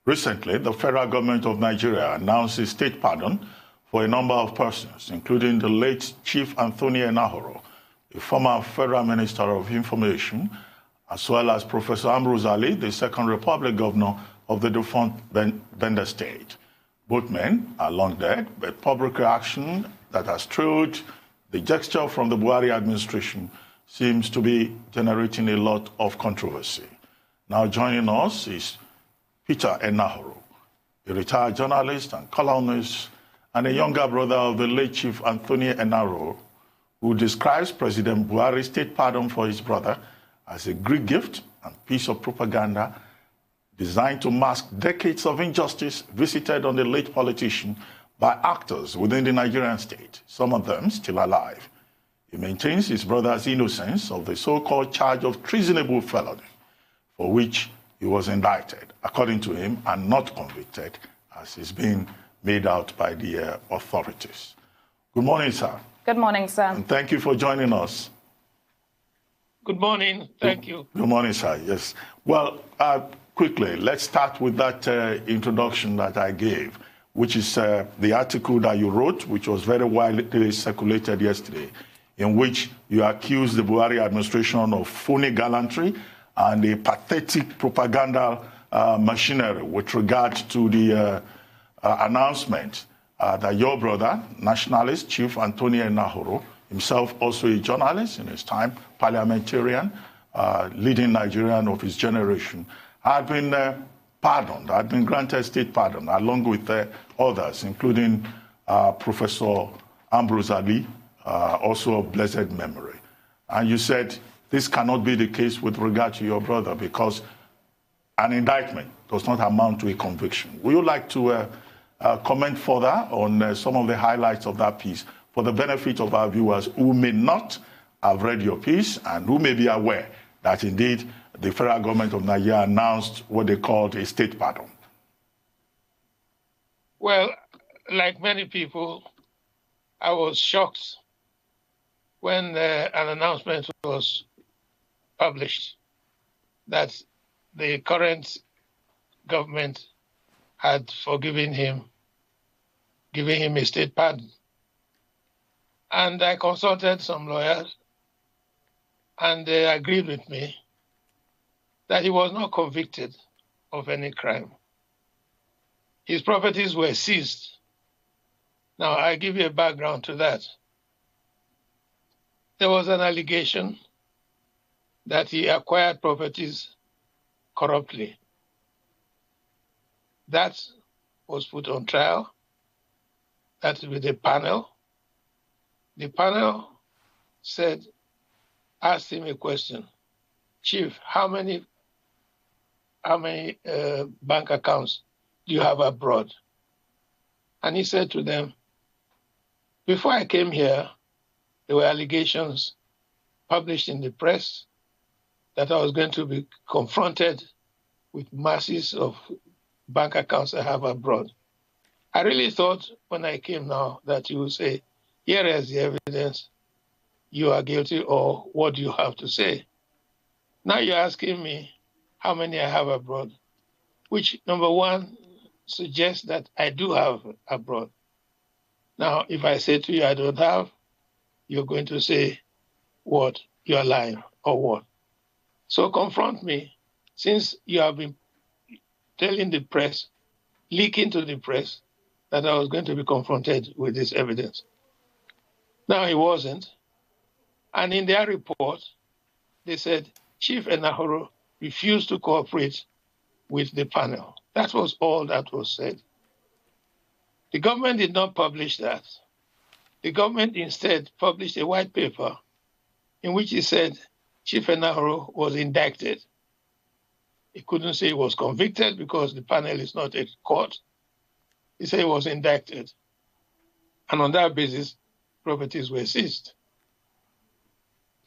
Recently, the federal government of Nigeria announced a state pardon for a number of persons, including the late Chief Anthony Enahoro, a former federal minister of information, as well as Professor Ambrose Alli, the Second Republic governor of the defunct Bendel State. Both men are long dead, but public reaction that has trailed the gesture from the Buhari administration seems to be generating a lot of controversy. Now joining us is Peter Enahoro, a retired journalist and columnist, and a younger brother of the late Chief Anthony Enahoro, who describes President Buhari's state pardon for his brother as a Greek gift and piece of propaganda designed to mask decades of injustice visited on the late politician by actors within the Nigerian state, some of them still alive. He maintains his brother's innocence of the so-called charge of treasonable felony, for which he was indicted, according to him, and not convicted, as is being made out by the authorities. Good morning, sir. Good morning, sir. And thank you for joining us. Good morning. Thank you. Good morning, sir. Yes. Well, quickly, let's start with that introduction that I gave, which is the article that you wrote, which was very widely circulated yesterday, in which you accused the Buhari administration of phony gallantry and a pathetic propaganda machinery with regard to the announcement that your brother, nationalist Chief Anthony Enahoro, himself also a journalist in his time, parliamentarian, leading Nigerian of his generation, had been pardoned, had been granted state pardon, along with others, including Professor Ambrose Alli, also of blessed memory. And you said this cannot be the case with regard to your brother because an indictment does not amount to a conviction. Would you like to comment further on some of the highlights of that piece for the benefit of our viewers who may not have read your piece and who may be aware that indeed the federal government of Nigeria announced what they called a state pardon? Well, like many people, I was shocked when an announcement was published that the current government had forgiven him, giving him a state pardon. And I consulted some lawyers, and they agreed with me that he was not convicted of any crime. His properties were seized. Now, I give you a background to that. There was an allegation that he acquired properties corruptly. That was put on trial. That with a panel. The panel asked him a question. Chief, how many bank accounts do you have abroad? And he said to them, before I came here, there were allegations published in the press that I was going to be confronted with masses of bank accounts I have abroad. I really thought when I came now that you would say, here is the evidence, you are guilty, or what do you have to say? Now you're asking me how many I have abroad, which, number one, suggests that I do have abroad. Now, if I say to you I don't have, you're going to say, what? You're lying, or what? So confront me, since you have been telling the press, leaking to the press, that I was going to be confronted with this evidence. Now, he wasn't. And in their report, they said, Chief Anahoro refused to cooperate with the panel. That was all that was said. The government did not publish that. The government instead published a white paper in which it said Chief Anahoro was indicted. He couldn't say he was convicted because the panel is not a court. He said he was indicted. And on that basis, properties were seized.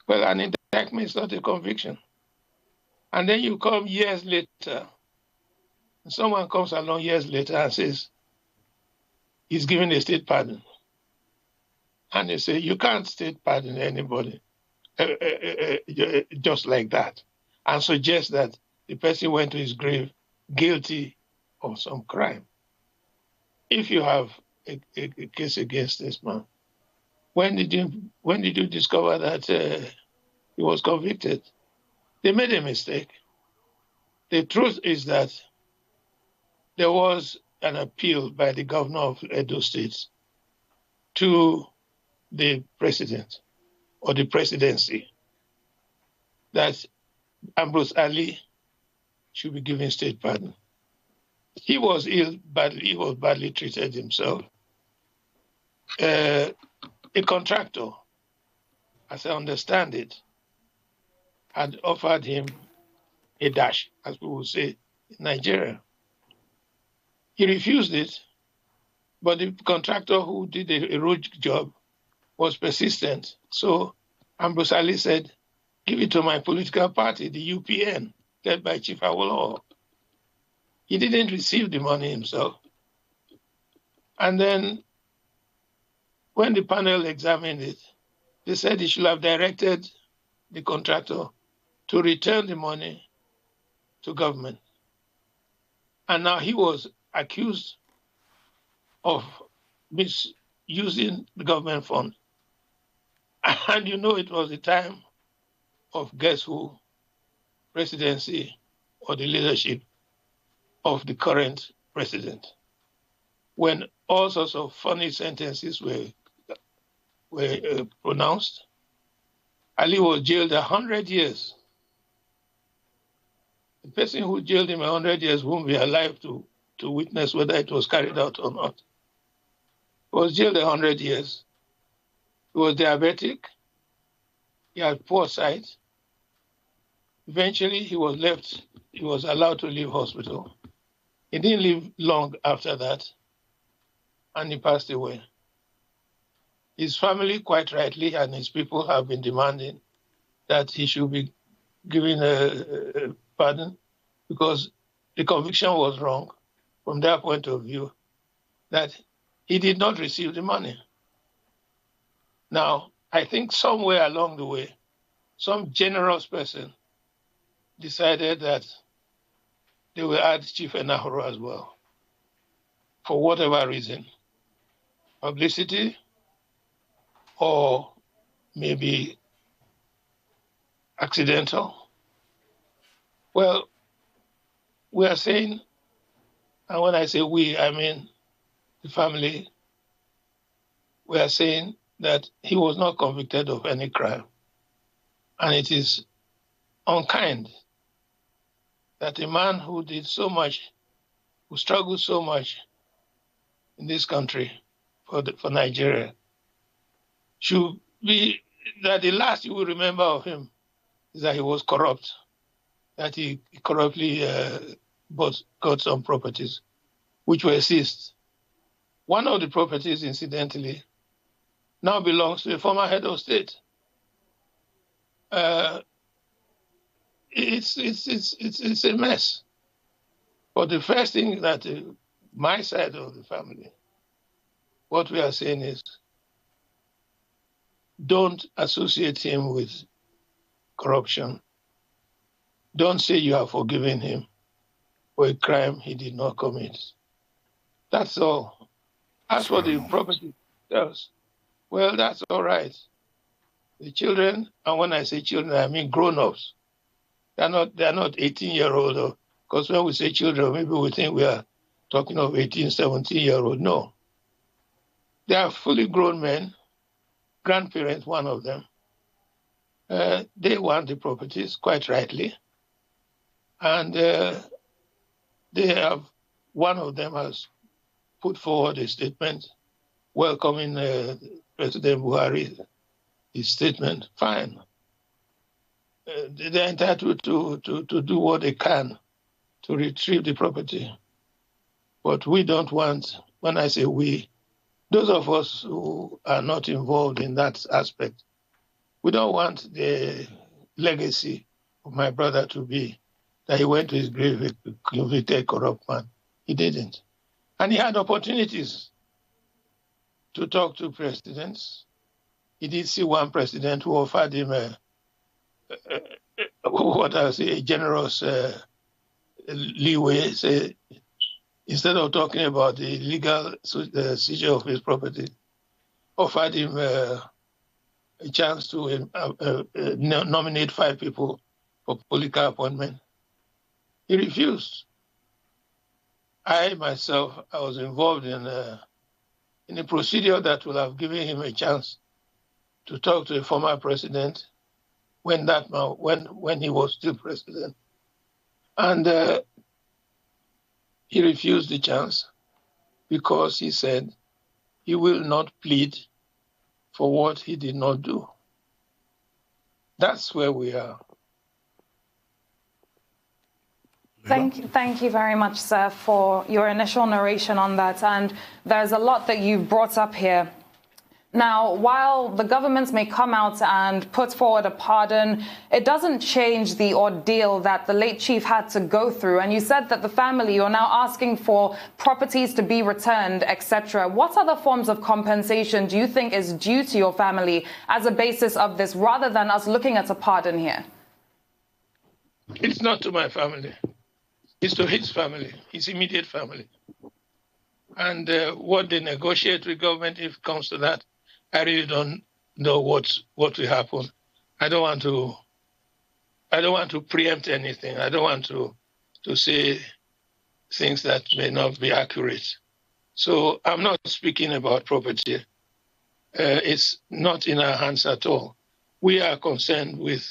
Well, an indictment is not a conviction. And then you come years later, and someone comes along years later and says, he's given a state pardon. And they say, you can't state pardon anybody just like that, and suggest that the person went to his grave guilty of some crime. If you have a case against this man, when did you discover that he was convicted? They made a mistake. The truth is that there was an appeal by the governor of Edo State to the president or the presidency that Ambrose Alli should be given state pardon. He was badly treated himself. A contractor, as I understand it, had offered him a dash, as we would say in Nigeria. He refused it, but the contractor who did a road job was persistent. So Ambrose Alli said, give it to my political party, the UPN, led by Chief Anahoro. He didn't receive the money himself. And then when the panel examined it, they said he should have directed the contractor to return the money to government. And now he was accused of misusing the government fund. And you know it was the time of guess who presidency or the leadership of the current president, when all sorts of funny sentences were pronounced. Ali was jailed 100 years. The person who jailed him 100 years won't be alive to witness whether it was carried out or not. He was jailed 100 years. He was diabetic. He had poor sight. Eventually, he was allowed to leave hospital. He didn't live long after that, and he passed away. His family, quite rightly, and his people have been demanding that he should be given a pardon because the conviction was wrong from their point of view, that he did not receive the money. Now, I think somewhere along the way, some generous person decided that they will add Chief Anahoro as well, for whatever reason, publicity or maybe accidental. Well, we are saying, and when I say we, I mean the family, we are saying that he was not convicted of any crime. And it is unkind that a man who did so much, who struggled so much in this country for Nigeria, should be, that the last you will remember of him is that he was corrupt, that he corruptly got some properties which were seized. One of the properties, incidentally, now belongs to a former head of state. It's a mess. But the first thing that my side of the family, what we are saying is, don't associate him with corruption. Don't say you have forgiven him for a crime he did not commit. That's all. As for the property does, well, that's all right. The children, and when I say children, I mean grown-ups. They're not 18-year-old, because when we say children, maybe we think we are talking of 18, 17-year-old. No. They are fully grown men, grandparents, one of them. They want the properties, quite rightly. And one of them has put forward a statement welcoming President Buhari, his statement. Fine. They're entitled to do what they can to retrieve the property. But we don't want, when I say we, those of us who are not involved in that aspect, we don't want the legacy of my brother to be that he went to his grave a convicted corrupt man. He didn't. And he had opportunities to talk to presidents. He did see one president who offered him a generous leeway, say, instead of talking about the legal seizure of his property, offered him a chance to nominate 5 people for political appointment. He refused. I myself, I was involved in a procedure that would have given him a chance to talk to a former president when he was still president. And he refused the chance because he said he will not plead for what he did not do. That's where we are. Thank you very much, sir, for your initial narration on that. And there's a lot that you've brought up here. Now, while the government may come out and put forward a pardon, it doesn't change the ordeal that the late chief had to go through. And you said that the family, you're now asking for properties to be returned, etc. What other forms of compensation do you think is due to your family as a basis of this, rather than us looking at a pardon here? It's not to my family. It's to his family, his immediate family. And what they negotiate with government, if it comes to that, I really don't know what will happen. I don't want to preempt anything. I don't want to say things that may not be accurate. So I'm not speaking about property. It's not in our hands at all. We are concerned with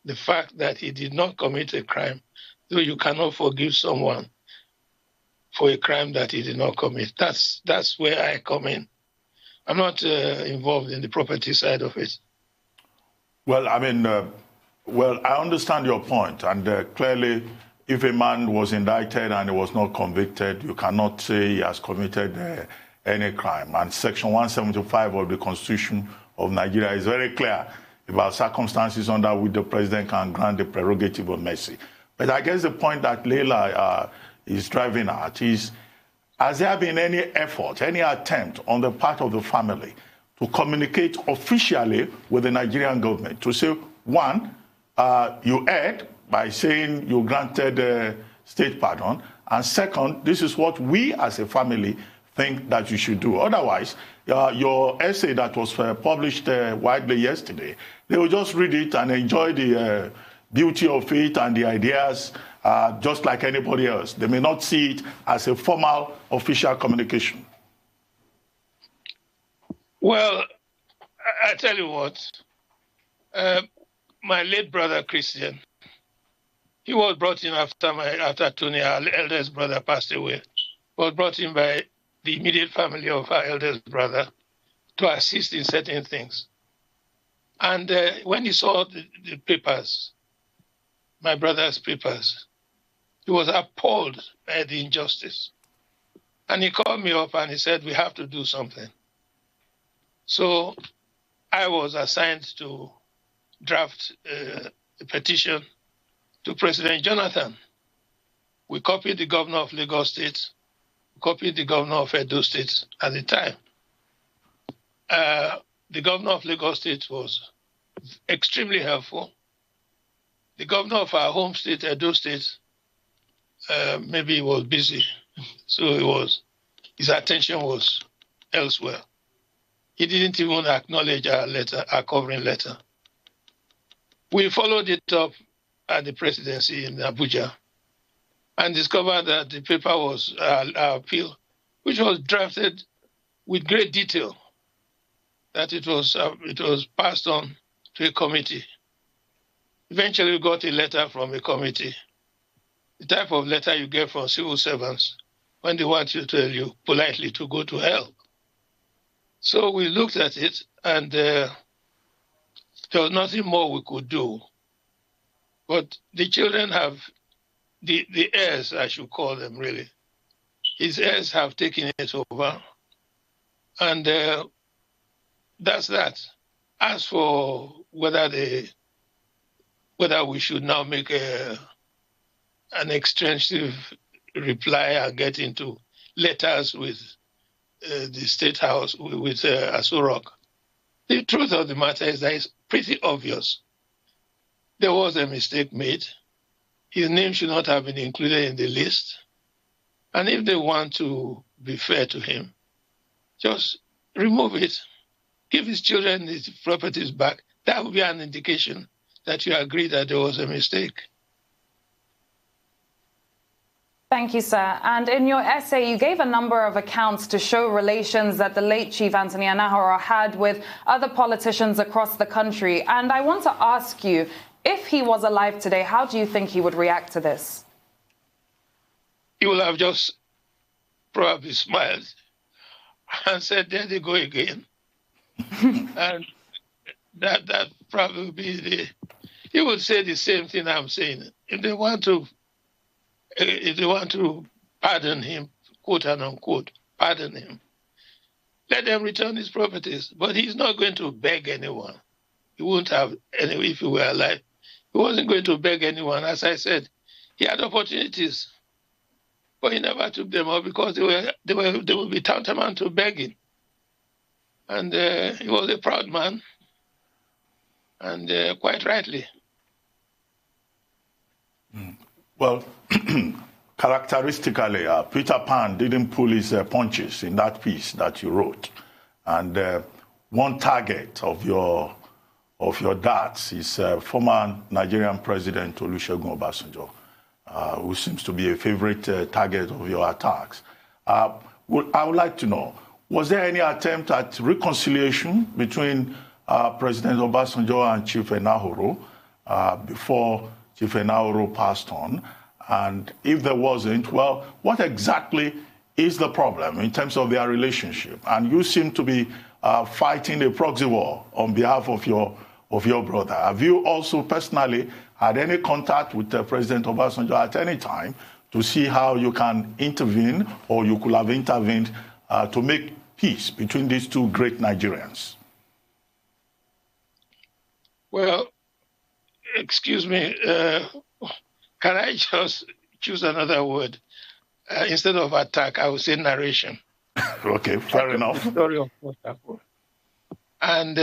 the fact that he did not commit a crime, though you cannot forgive someone for a crime that he did not commit. That's where I come in. I'm not involved in the property side of it. Well, I mean, I understand your point. And clearly, if a man was indicted and he was not convicted, you cannot say he has committed any crime. And Section 175 of the Constitution of Nigeria is very clear about circumstances under which the president can grant the prerogative of mercy. But I guess the point that Leila is driving at is, has there been any effort, any attempt on the part of the family to communicate officially with the Nigerian government to say, one, you erred by saying you granted state pardon, and second, this is what we as a family think that you should do. Otherwise, your essay that was published widely yesterday, they will just read it and enjoy the beauty of it and the ideas just like anybody else. They may not see it as a formal official communication. Well, I tell you what, my late brother Christian, he was brought in after Tony, our eldest brother, passed away. Was brought in by the immediate family of our eldest brother to assist in certain things. And when he saw the papers, my brother's papers, he was appalled by the injustice. And he called me up and he said, we have to do something. So I was assigned to draft a petition to President Jonathan. We copied the governor of Lagos State, copied the governor of Edo State at the time. The governor of Lagos State was extremely helpful. The governor of our home state, Edo State, maybe he was busy, so his attention was elsewhere. He didn't even acknowledge our letter, our covering letter. We followed it up at the presidency in Abuja and discovered that the paper was our appeal, which was drafted with great detail, that it was passed on to a committee. Eventually, we got a letter from a committee, the type of letter you get from civil servants when they want to tell you politely to go to hell. So we looked at it, and there was nothing more we could do. But the children have, the heirs, I should call them really, his heirs have taken it over, and that's that. As for whether we should now make an extensive reply and get into letters with the State House, with Asurok, the truth of the matter is that it's pretty obvious. There was a mistake made. His name should not have been included in the list. And if they want to be fair to him, just remove it. Give his children his properties back. That would be an indication that you agree that there was a mistake. Thank you, sir. And in your essay, you gave a number of accounts to show relations that the late Chief Anthony Enahoro had with other politicians across the country. And I want to ask you, if he was alive today, how do you think he would react to this? He will have just probably smiled and said, there they go again. And that probably be he would say the same thing I'm saying. If they want to pardon him, quote and unquote, pardon him, let them return his properties. But he's not going to beg anyone. He wouldn't have any if he were alive. He wasn't going to beg anyone. As I said, he had opportunities, but he never took them up because they would be tantamount to begging. And he was a proud man, and quite rightly. Well, characteristically, Peter Pan didn't pull his punches in that piece that you wrote. And one target of your darts is former Nigerian President Olusegun Obasanjo, who seems to be a favorite target of your attacks. I would like to know, was there any attempt at reconciliation between President Obasanjo and Chief Enahoro before Chief Anahoro passed on? And if there wasn't, well, what exactly is the problem in terms of their relationship? And you seem to be fighting a proxy war on behalf of your brother. Have you also personally had any contact with President Obasanjo at any time to see how you can intervene, or you could have intervened to make peace between these two great Nigerians? Well, excuse me, can I just choose another word? Instead of attack, I would say narration. Okay, fair enough. The story of what happened. And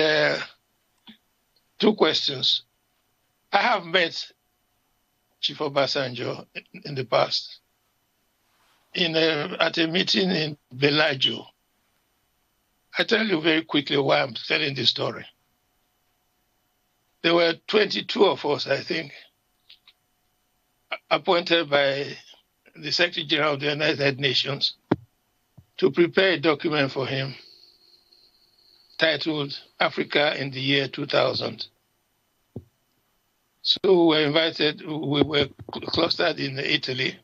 two questions. I have met Chief Obasanjo in the past at a meeting in Bellagio. I tell you very quickly why I'm telling this story. There were 22 of us, I think, appointed by the Secretary General of the United Nations to prepare a document for him titled Africa in the Year 2000. So we were invited, we were clustered in Italy,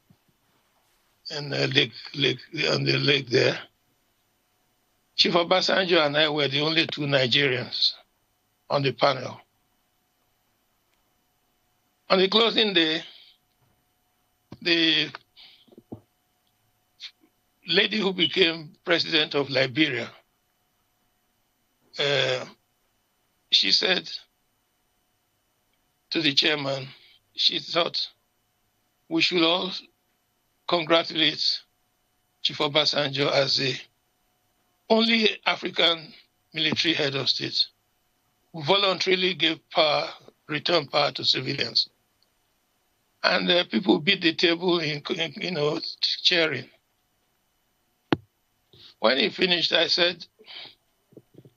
in the lake there. Chief Obasanjo and I were the only two Nigerians on the panel. On the closing day, the lady who became president of Liberia, she said to the chairman, she thought we should all congratulate Chief Obasanjo as the only African military head of state who voluntarily gave return power to civilians. And people beat the table in cheering. When he finished, I said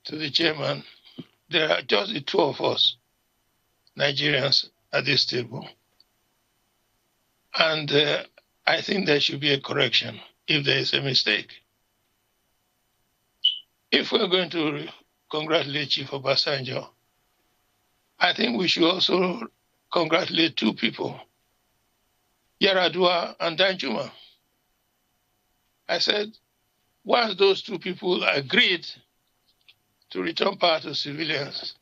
to the chairman, there are just the two of us, Nigerians, at this table. And I think there should be a correction if there is a mistake. If we're going to congratulate Chief Obasanjo, I think we should also congratulate two people, Yaradua and Danjuma. I said, once those two people agreed to return power to civilians,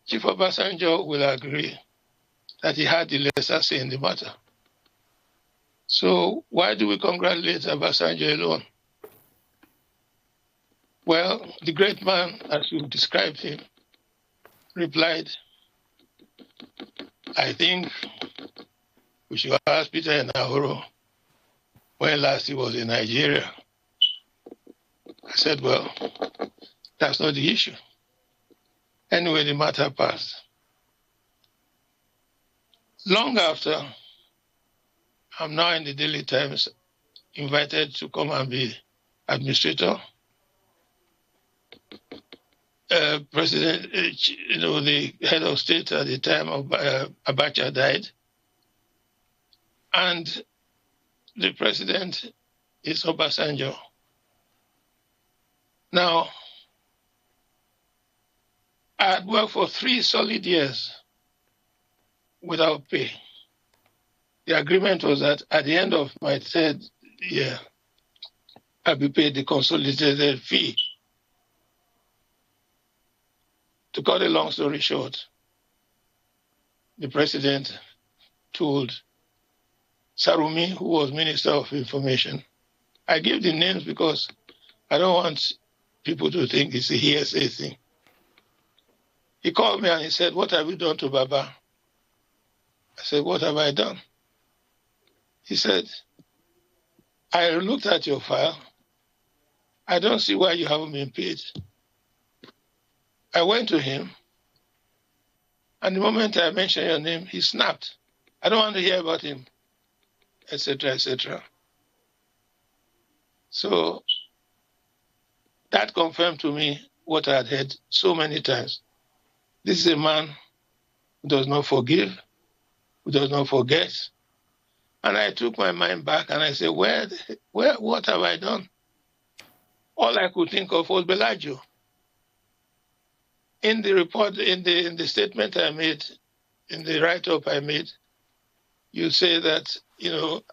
Chief Obasanjo will agree that he had the lesser say in the matter. So why do we congratulate Obasanjo alone? Well, the great man, as you described him, replied, I think we should ask Peter Enahoro when last he was in Nigeria. I said, well, that's not the issue. Anyway, the matter passed. Long after, I'm now in the Daily Times invited to come and be administrator. President, the head of state at the time of Abacha died. And the president is Obasanjo. Now, I had worked for 3 solid years without pay. The agreement was that at the end of my 3rd year, I'd be paid the consolidated fee. To cut a long story short, the president told Sarumi, who was Minister of Information, I give the names because I don't want people to think it's a hearsay thing. He called me and he said, what have you done to Baba? I said, what have I done? He said, I looked at your file. I don't see why you haven't been paid. I went to him, and the moment I mentioned your name, he snapped. I don't want to hear about him, etc., etc. So that confirmed to me what I had heard so many times. This is a man who does not forgive, who does not forget. And I took my mind back and I said, what have I done? All I could think of was Bellagio. In the report, in the statement I made, in the write-up I made, you say that,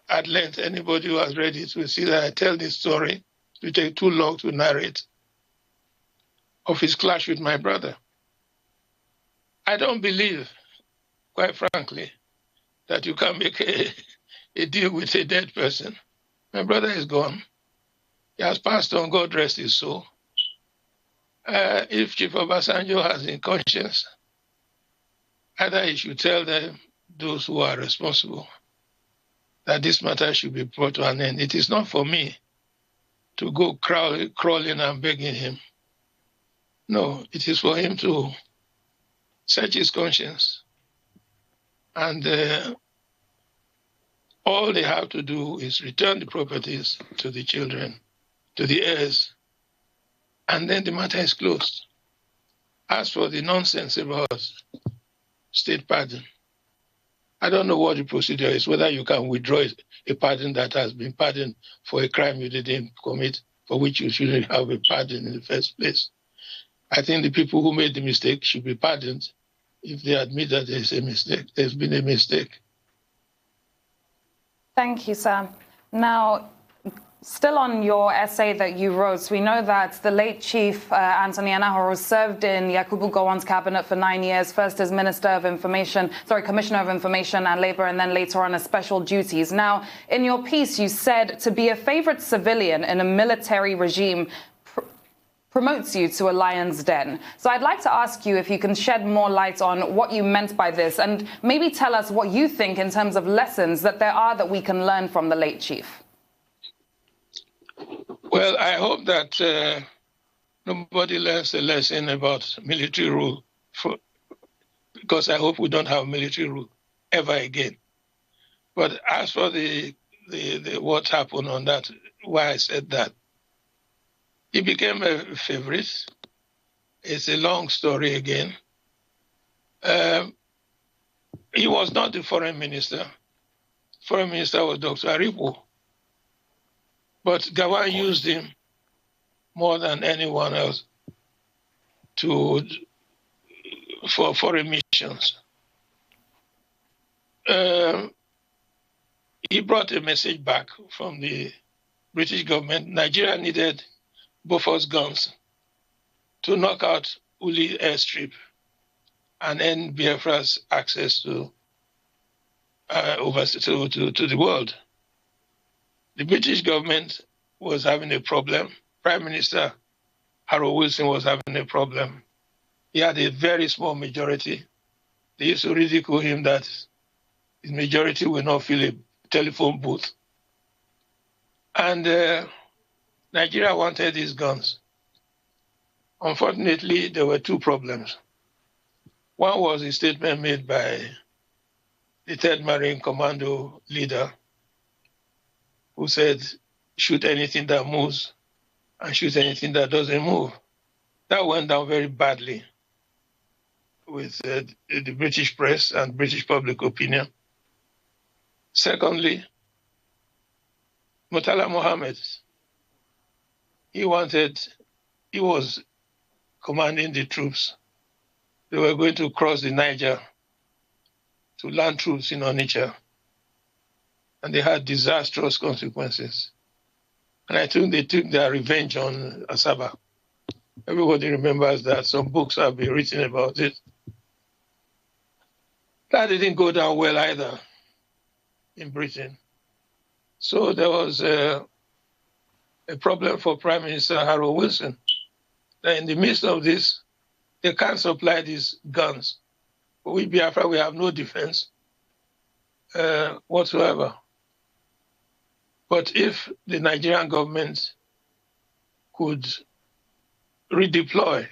at length, anybody who has read it will see that I tell this story. It will take too long to narrate, of his clash with my brother. I don't believe, quite frankly, that you can make a deal with a dead person. My brother is gone. He has passed on, God rest his soul. If Chief Obasanjo has in conscience, either he should tell them, those who are responsible, that this matter should be brought to an end. It is not for me to go crawling and begging him. No, it is for him to search his conscience. And all they have to do is return the properties to the children, to the heirs, and then the matter is closed. As for the nonsense about state pardon, I don't know what the procedure is, whether you can withdraw a pardon that has been pardoned for a crime you didn't commit, for which you shouldn't have a pardon in the first place. I think the people who made the mistake should be pardoned if they admit that there's a mistake. There's been a mistake. Thank you, sir. Now, still on your essay that you wrote, we know that the late Chief Anthony Enahoro served in Yakubu Gowon's cabinet for 9 years, first as Commissioner of Information and Labor, and then later on as special duties. Now, in your piece, you said to be a favorite civilian in a military regime promotes you to a lion's den. So I'd like to ask you if you can shed more light on what you meant by this, and maybe tell us what you think in terms of lessons that there are that we can learn from the late chief. Well, I hope that nobody learns a lesson about military rule, because I hope we don't have military rule ever again. But as for the what happened on that, why I said that, he became a favorite. It's a long story again. He was not the foreign minister. Foreign minister was Dr. Aripo. But Gowon used him more than anyone else for foreign missions. He brought a message back from the British government. Nigeria needed Bofors guns to knock out Uli airstrip and end Biafra's access to the world. The British government was having a problem. Prime Minister Harold Wilson was having a problem. He had a very small majority. They used to ridicule him that his majority will not fill a telephone booth. And Nigeria wanted these guns. Unfortunately, there were two problems. One was a statement made by the 3rd Marine Commando leader, who said shoot anything that moves and shoot anything that doesn't move. That went down very badly with the British press and British public opinion. Secondly, Murtala Mohammed, he was commanding the troops. They were going to cross the Niger to land troops in Onitsha, and they had disastrous consequences. And I think they took their revenge on Asaba. Everybody remembers that. Some books have been written about it. That didn't go down well either in Britain. So there was a problem for Prime Minister Harold Wilson. That in the midst of this, they can't supply these guns. But we Biafra, we have no defense whatsoever. But if the Nigerian government could redeploy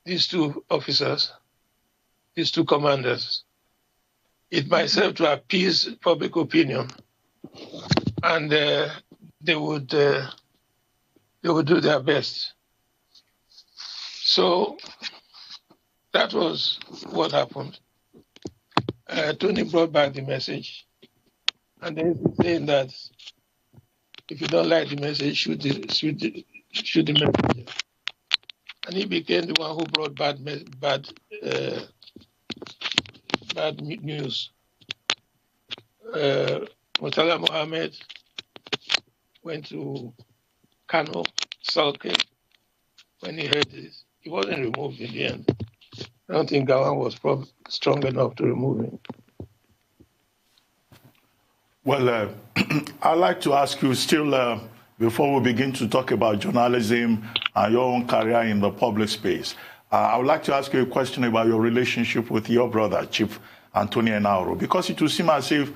these two officers, these two commanders, it might serve to appease public opinion, and they would do their best. So that was what happened. Tony brought back the message, and then he's saying that if you don't like the message, shoot the messenger. And he became the one who brought bad news. Murtala Mohammed went to Kano, sulking when he heard this. He wasn't removed in the end. I don't think Gawan was strong enough to remove him. Well, I'd like to ask you still, before we begin to talk about journalism and your own career in the public space, I would like to ask you a question about your relationship with your brother, Chief Anthony Enahoro, because it would seem as if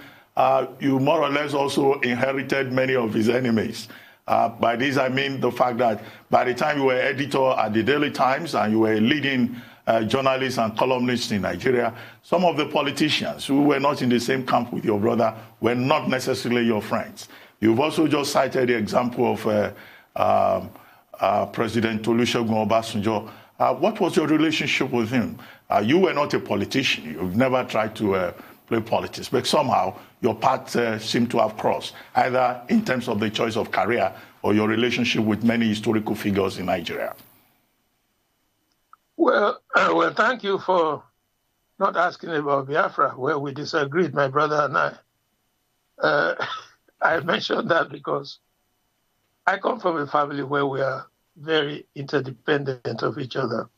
you more or less also inherited many of his enemies. By this, I mean the fact that by the time you were editor at the Daily Times and you were leading journalist and columnist in Nigeria, some of the politicians who were not in the same camp with your brother were not necessarily your friends. You've also just cited the example of President Olusegun Obasanjo. What was your relationship with him? You were not a politician. You've never tried to play politics, but somehow your paths seem to have crossed, either in terms of the choice of career or your relationship with many historical figures in Nigeria. Well, thank you for not asking about Biafra, where we disagreed, my brother and I. I mentioned that because I come from a family where we are very interdependent of each other.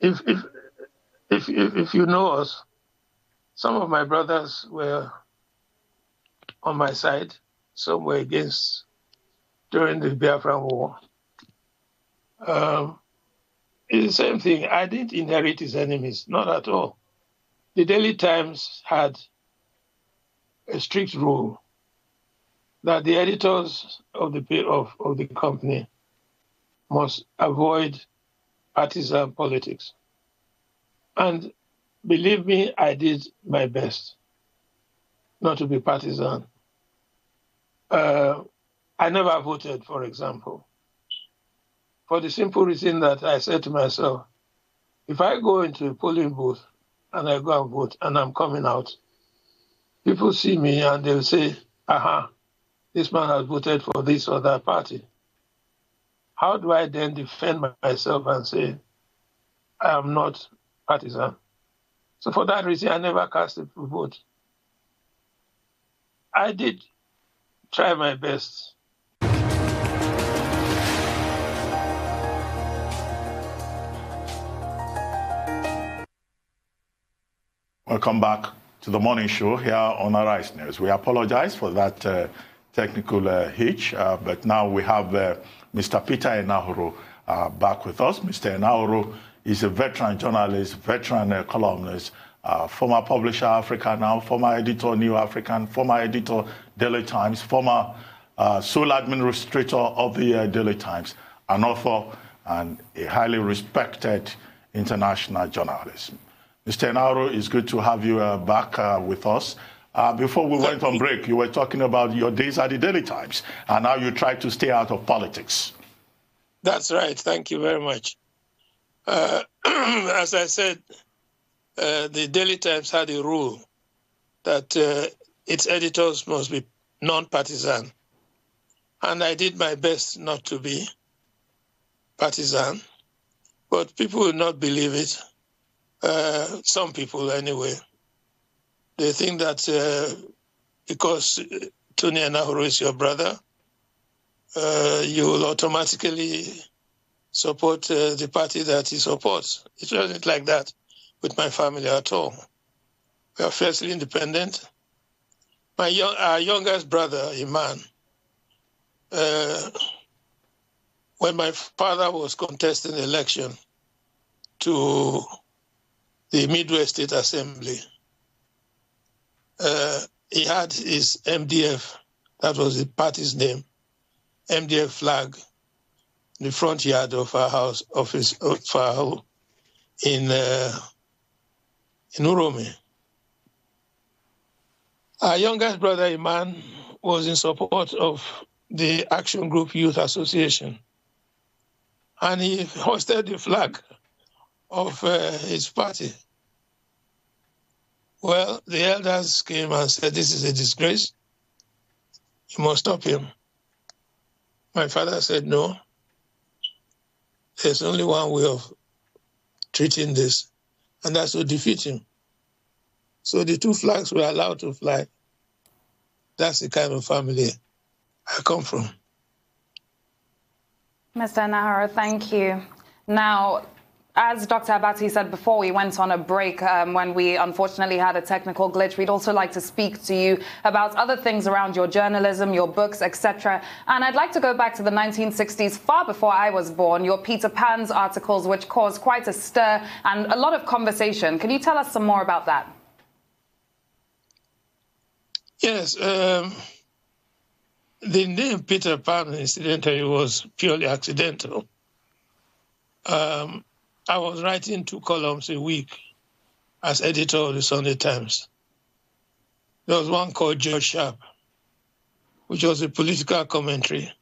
If you know us, some of my brothers were on my side, some were against during the Biafran War. It's the same thing. I didn't inherit his enemies, not at all. The Daily Times had a strict rule that the editors of the company must avoid partisan politics. And believe me, I did my best not to be partisan. I never voted, for example, for the simple reason that I said to myself, if I go into a polling booth and I go and vote and I'm coming out, people see me and they'll say, aha, this man has voted for this or that party. How do I then defend myself and say, I am not partisan? So for that reason, I never cast a vote. I did try my best. Welcome back to the morning show here on Arise News. We apologize for that technical hitch, but now we have Mr. Peter Enahoro back with us. Mr. Enahoro is a veteran journalist, veteran columnist, former publisher Africa Now, former editor New African, former editor Daily Times, former sole administrator of the Daily Times, an author and a highly respected international journalist. Mr. Enahoro, it's good to have you back with us. Before we went on break, you were talking about your days at the Daily Times and how you try to stay out of politics. That's right. Thank you very much. As I said, the Daily Times had a rule that its editors must be non-partisan. And I did my best not to be partisan. But people will not believe it. Some people, anyway. They think that because Tony Enahoro is your brother, you will automatically support the party that he supports. It wasn't like that with my family at all. We are fiercely independent. Our youngest brother, Iman, when my father was contesting the election to the Midwest State Assembly, he had his MDF, that was the party's name, MDF flag, in the front yard of our house, of our home in Uromi. Our youngest brother, Iman, was in support of the Action Group Youth Association. And he hoisted the flag of his party. Well, the elders came and said, this is a disgrace. You must stop him. My father said, no. There's only one way of treating this, and that's to defeat him. So the two flags were allowed to fly. That's the kind of family I come from. Mr. Enahoro, thank you. Now, as Dr. Abati said before we went on a break, when we unfortunately had a technical glitch, we'd also like to speak to you about other things around your journalism, your books, etc. And I'd like to go back to the 1960s, far before I was born, your Peter Pan's articles, which caused quite a stir and a lot of conversation. Can you tell us some more about that? Yes. The name Peter Pan, incidentally, was purely accidental. I was writing 2 columns a week as editor of the Sunday Times. There was one called George Sharp, which was a political commentary.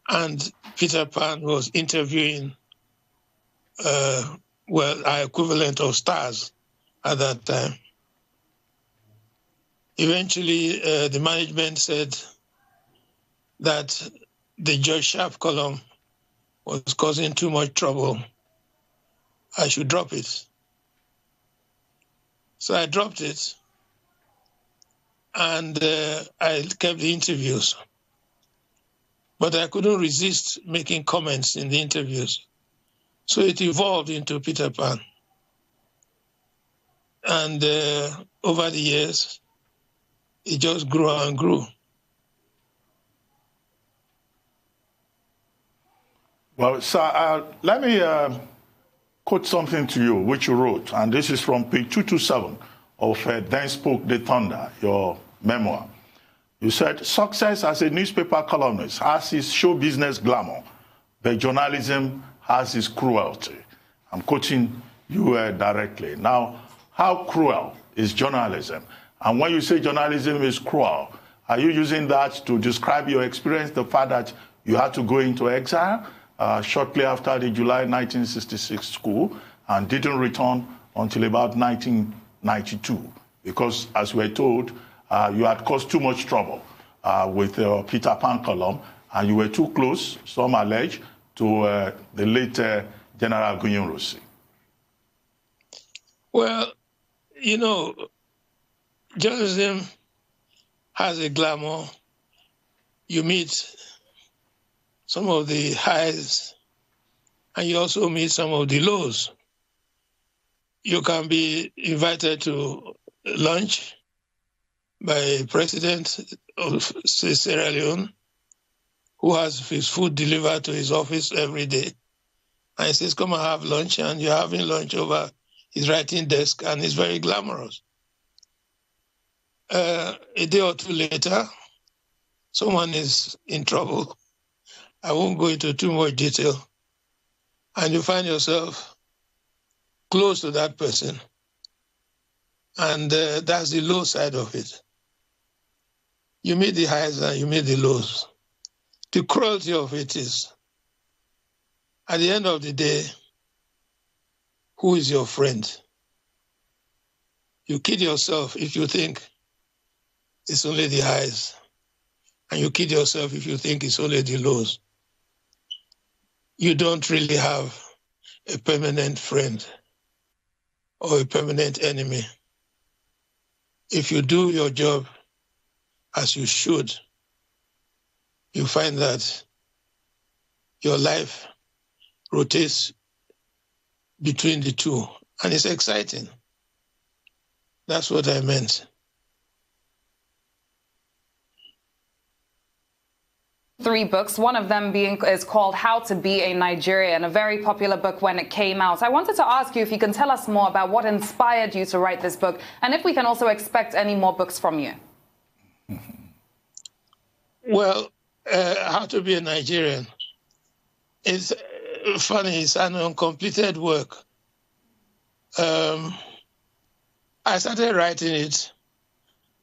And Peter Pan was interviewing, our equivalent of stars at that time. Eventually, the management said that the George Sharp column was causing too much trouble. I should drop it. So I dropped it, and I kept the interviews. But I couldn't resist making comments in the interviews. So it evolved into Peter Pan. And over the years, it just grew and grew. Well, sir, let me quote something to you, which you wrote, and this is from page 227 of Then Spoke the Thunder, your memoir. You said, success as a newspaper columnist has its show business glamour, but journalism has its cruelty. I'm quoting you directly. Now, how cruel is journalism? And when you say journalism is cruel, are you using that to describe your experience, the fact that you had to go into exile shortly after the July 1966 coup and didn't return until about 1992? Because, as we're told, you had caused too much trouble with Peter Pan column, and you were too close, some allege, to the late General Gunyun-Rossi. Well, you know, journalism has a glamour. You meet some of the highs, and you also meet some of the lows. You can be invited to lunch by a president of Sierra Leone who has his food delivered to his office every day. And he says, come and have lunch, and you're having lunch over his writing desk, and it's very glamorous. A day or two later, someone is in trouble. I won't go into too much detail. And you find yourself close to that person. And that's the low side of it. You meet the highs and you meet the lows. The cruelty of it is, at the end of the day, who is your friend? You kid yourself if you think it's only the highs, and you kid yourself if you think it's only the lows. You don't really have a permanent friend or a permanent enemy. If you do your job as you should, you find that your life rotates between the two, and it's exciting. That's what I meant. Three books, one of them is called How to Be a Nigerian, a very popular book when it came out. I wanted to ask you if you can tell us more about what inspired you to write this book, and if we can also expect any more books from you. Well, How to Be a Nigerian is funny. It's an uncompleted work. I started writing it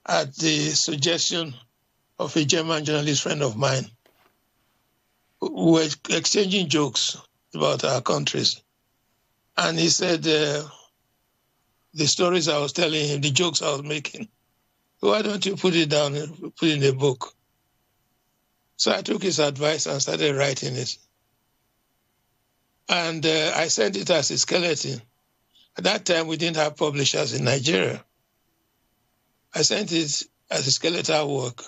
at the suggestion of a German journalist friend of mine. We were exchanging jokes about our countries. And he said the stories I was telling him, the jokes I was making, why don't you put it down and put it in a book? So I took his advice and started writing it. And I sent it as a skeleton. At that time, we didn't have publishers in Nigeria. I sent it as a skeletal work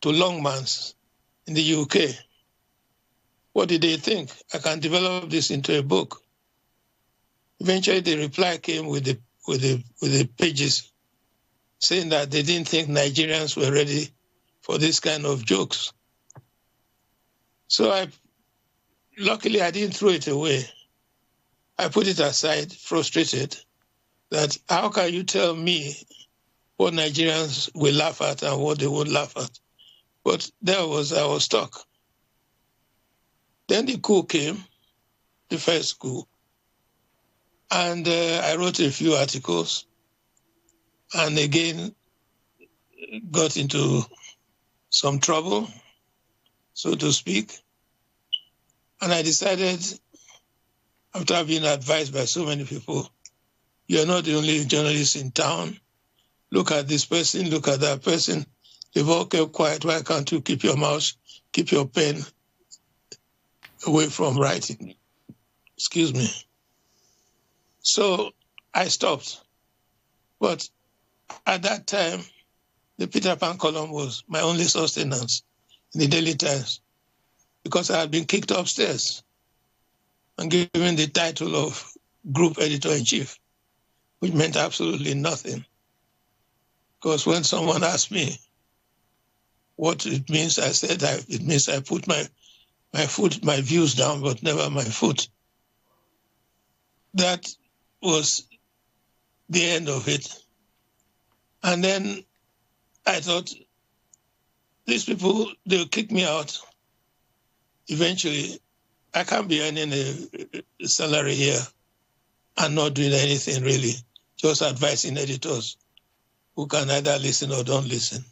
to Longmans in the UK. What did they think? I can develop this into a book. Eventually, the reply came with the pages saying that they didn't think Nigerians were ready for this kind of jokes. So luckily, I didn't throw it away. I put it aside, frustrated, that how can you tell me what Nigerians will laugh at and what they won't laugh at? But I was stuck. Then the coup came, the first coup, and I wrote a few articles, and again got into some trouble, so to speak. And I decided, after being advised by so many people, you're not the only journalist in town. Look at this person, look at that person. They've all kept quiet. Why can't you keep your mouth, keep your pen away from writing? Excuse me. So I stopped. But at that time, the Peter Pan column was my only sustenance in the Daily Times, because I had been kicked upstairs and given the title of Group Editor-in-Chief, which meant absolutely nothing. Because when someone asked me what it means, I said it means I put my views down, but never my foot. That was the end of it. And then I thought, these people, they'll kick me out. Eventually, I can't be earning a salary here and not doing anything really, just advising editors who can either listen or don't listen.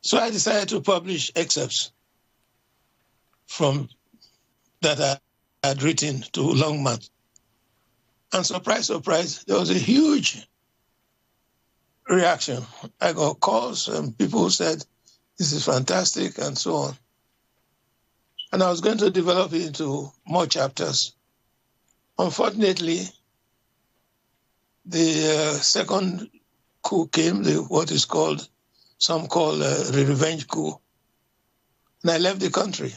So I decided to publish excerpts from that I had written to Longman. And surprise, surprise, there was a huge reaction. I got calls and people said, this is fantastic, and so on. And I was going to develop it into more chapters. Unfortunately, the second coup came, some call the revenge coup, and I left the country.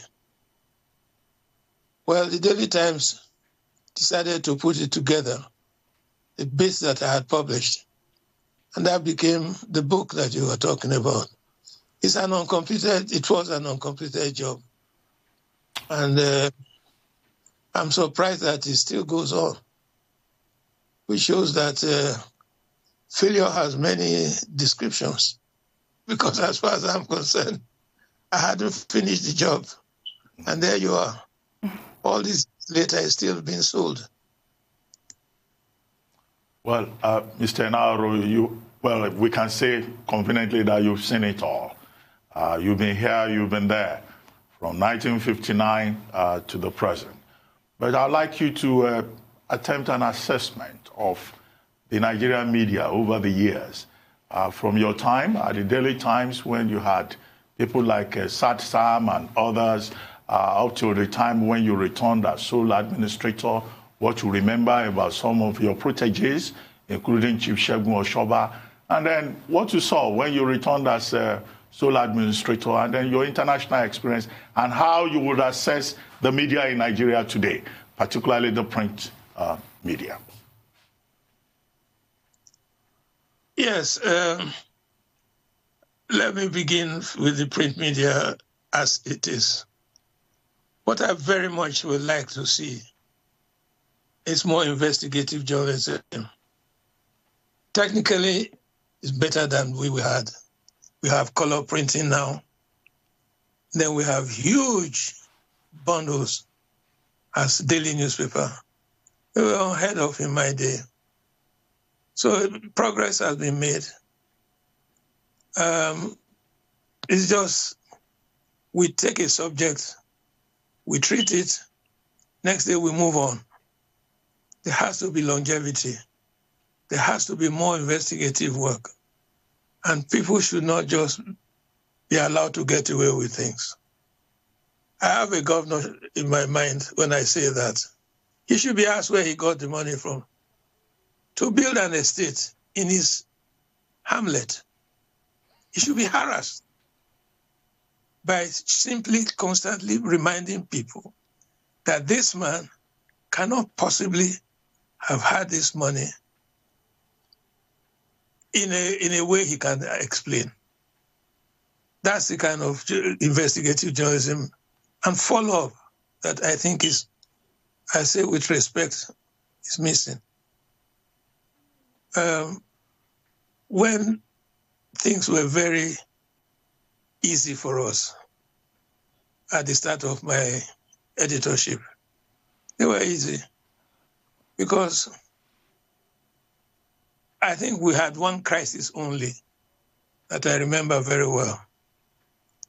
Well, the Daily Times decided to put it together, the bits that I had published, and that became the book that you were talking about. It was an uncompleted job. And I'm surprised that it still goes on, which shows that failure has many descriptions. Because as far as I'm concerned, I hadn't finished the job. And there you are. All this later is still being sold. Well, Mr. Enahoro, we can say conveniently that you've seen it all. You've been here, you've been there, from 1959 to the present. But I'd like you to attempt an assessment of the Nigerian media over the years. From your time at the Daily Times, when you had people like Sad Sam and others, up to the time when you returned as sole administrator, what you remember about some of your proteges, including Chief Segun Oshoba, and then what you saw when you returned as sole administrator, and then your international experience, and how you would assess the media in Nigeria today, particularly the print media. Yes, let me begin with the print media as it is. What I very much would like to see is more investigative journalism. Technically, it's better than we had. We have color printing now. Then we have huge bundles as daily newspaper. We were unheard of in my day. So progress has been made. It's just, we take a subject, we treat it, next day we move on. There has to be longevity. There has to be more investigative work. And people should not just be allowed to get away with things. I have a governor in my mind when I say that. He should be asked where he got the money from to build an estate in his hamlet. He should be harassed by simply constantly reminding people that this man cannot possibly have had this money in a way he can explain. That's the kind of investigative journalism and follow-up that I think is, I say with respect, is missing. When things were very easy for us at the start of my editorship, they were easy because I think we had one crisis only that I remember very well.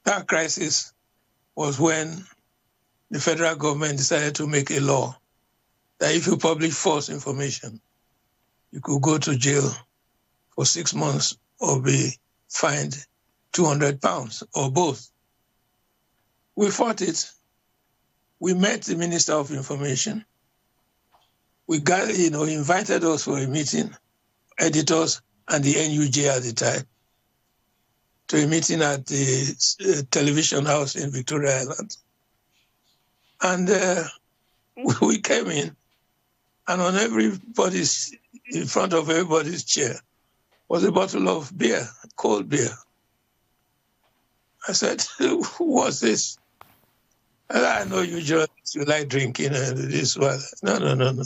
That crisis was when the federal government decided to make a law that if you publish false information, you could go to jail for 6 months or be fined £200 or both. We fought it. We met the Minister of Information. We got, he invited us for a meeting, editors and the NUJ at the time, to a meeting at the television house in Victoria Island. And we came in, and on everybody's, in front of everybody's chair, was a bottle of beer, cold beer. I said, what's this? And I know you journalists, you like drinking and this one. No.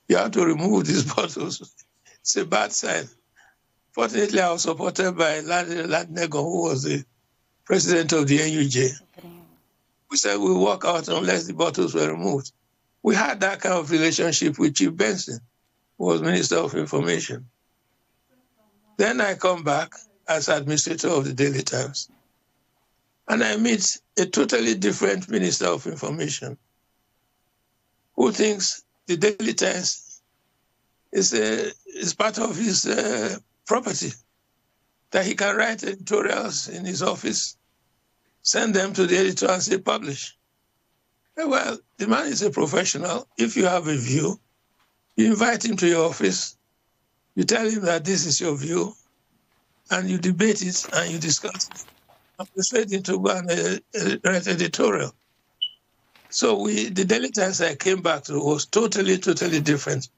You have to remove these bottles. It's a bad sign. Fortunately, I was supported by Ladnego, who was the president of the NUJ. We said we'll walk out unless the bottles were removed. We had that kind of relationship with Chief Benson, who was Minister of Information. Then I come back as administrator of the Daily Times, and I meet a totally different Minister of Information who thinks the Daily Times is part of his property, that he can write editorials in his office, send them to the editor and say, publish. Well, the man is a professional. If you have a view, you invite him to your office, you tell him that this is your view, and you debate it and you discuss it, and persuade him to go and write editorial. So the Daily Times I came back to was totally different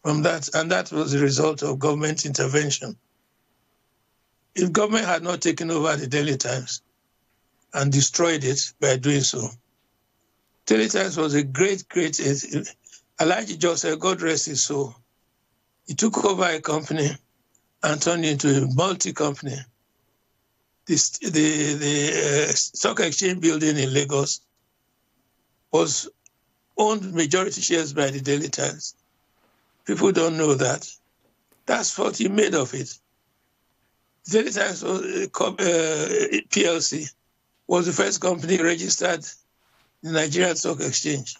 from that, and that was the result of government intervention. If government had not taken over the Daily Times and destroyed it by doing so, Daily Times was a great, Alhaji Joseph, God rest his soul, he took over a company and turned it into a multi-company. The stock exchange building in Lagos was owned majority shares by the Daily Times. People don't know that. That's what he made of it. Daily Times PLC was the first company registered in the Nigerian Stock Exchange.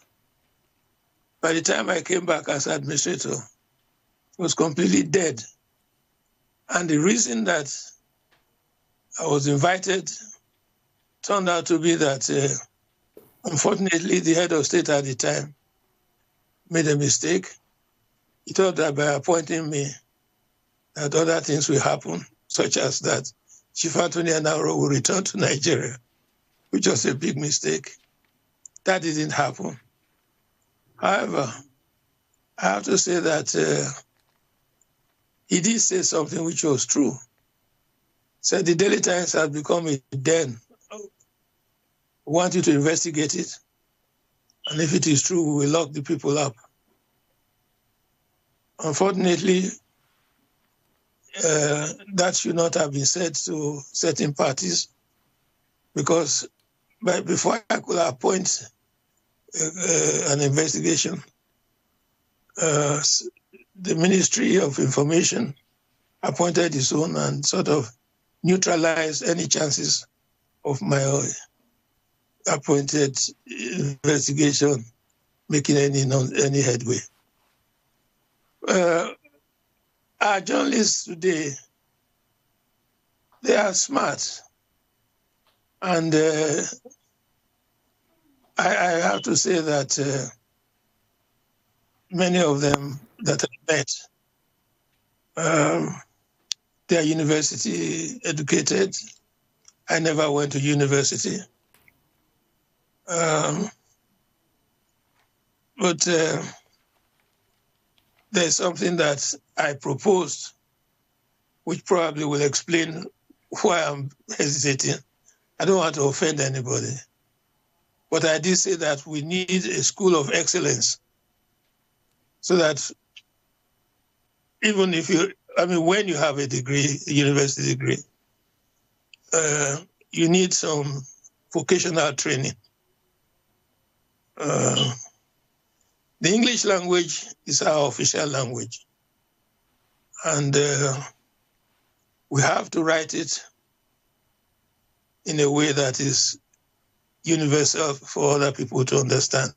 By the time I came back as administrator, it was completely dead. And the reason that I was invited turned out to be that, unfortunately, the head of state at the time made a mistake. He thought that by appointing me, that other things will happen, such as that Chief Anthony Enahoro will return to Nigeria, which was a big mistake. That didn't happen. However, I have to say that he did say something which was true. He said the Daily Times has become a den. We want you to investigate it. And if it is true, we will lock the people up. Unfortunately, that should not have been said to certain parties, because before I could appoint an investigation, the Ministry of Information appointed its own and sort of neutralized any chances of my appointed investigation making any headway. Our journalists today, they are smart. And I have to say that many of them that I met, they are university educated. I never went to university. But there's something that I proposed, which probably will explain why I'm hesitating. I don't want to offend anybody. But I did say that we need a school of excellence so that even if when you have a degree, a university degree, you need some vocational training. The English language is our official language. And we have to write it in a way that is universal for other people to understand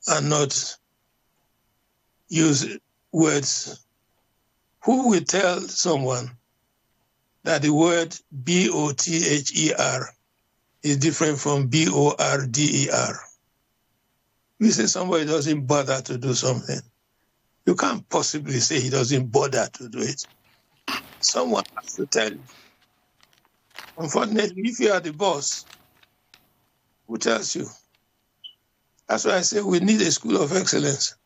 and not use words. Who will tell someone that the word B-O-T-H-E-R is different from B-O-R-D-E-R? You say somebody doesn't bother to do something. You can't possibly say he doesn't bother to do it. Someone has to tell you. Unfortunately, if you are the boss, who tells you? That's why I say we need a school of excellence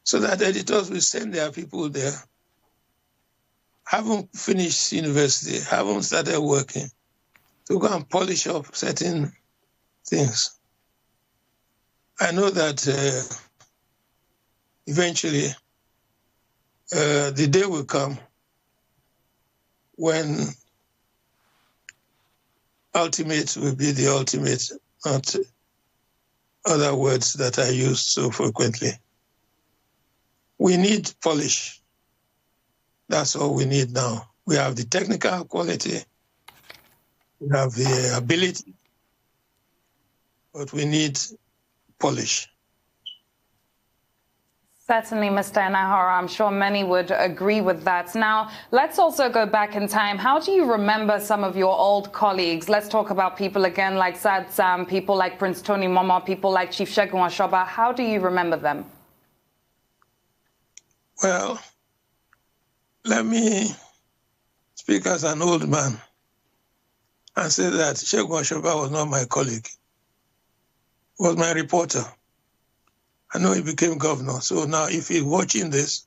so that editors will send their people there, haven't finished university, haven't started working, to go and polish up certain things. I know that eventually the day will come when ultimate will be the ultimate, not other words that I use so frequently. We need polish. That's all we need now. We have the technical quality, we have the ability, but we need polish. Certainly, Mr. Enahoro, I'm sure many would agree with that. Now, let's also go back in time. How do you remember some of your old colleagues? Let's talk about people again like Sad Sam, people like Prince Tony Momoh, people like Chief Segun Ashoba. How do you remember them? Well, let me speak as an old man and say that Segun Ashoba was not my colleague. He was my reporter. I know he became governor. So now if he's watching this,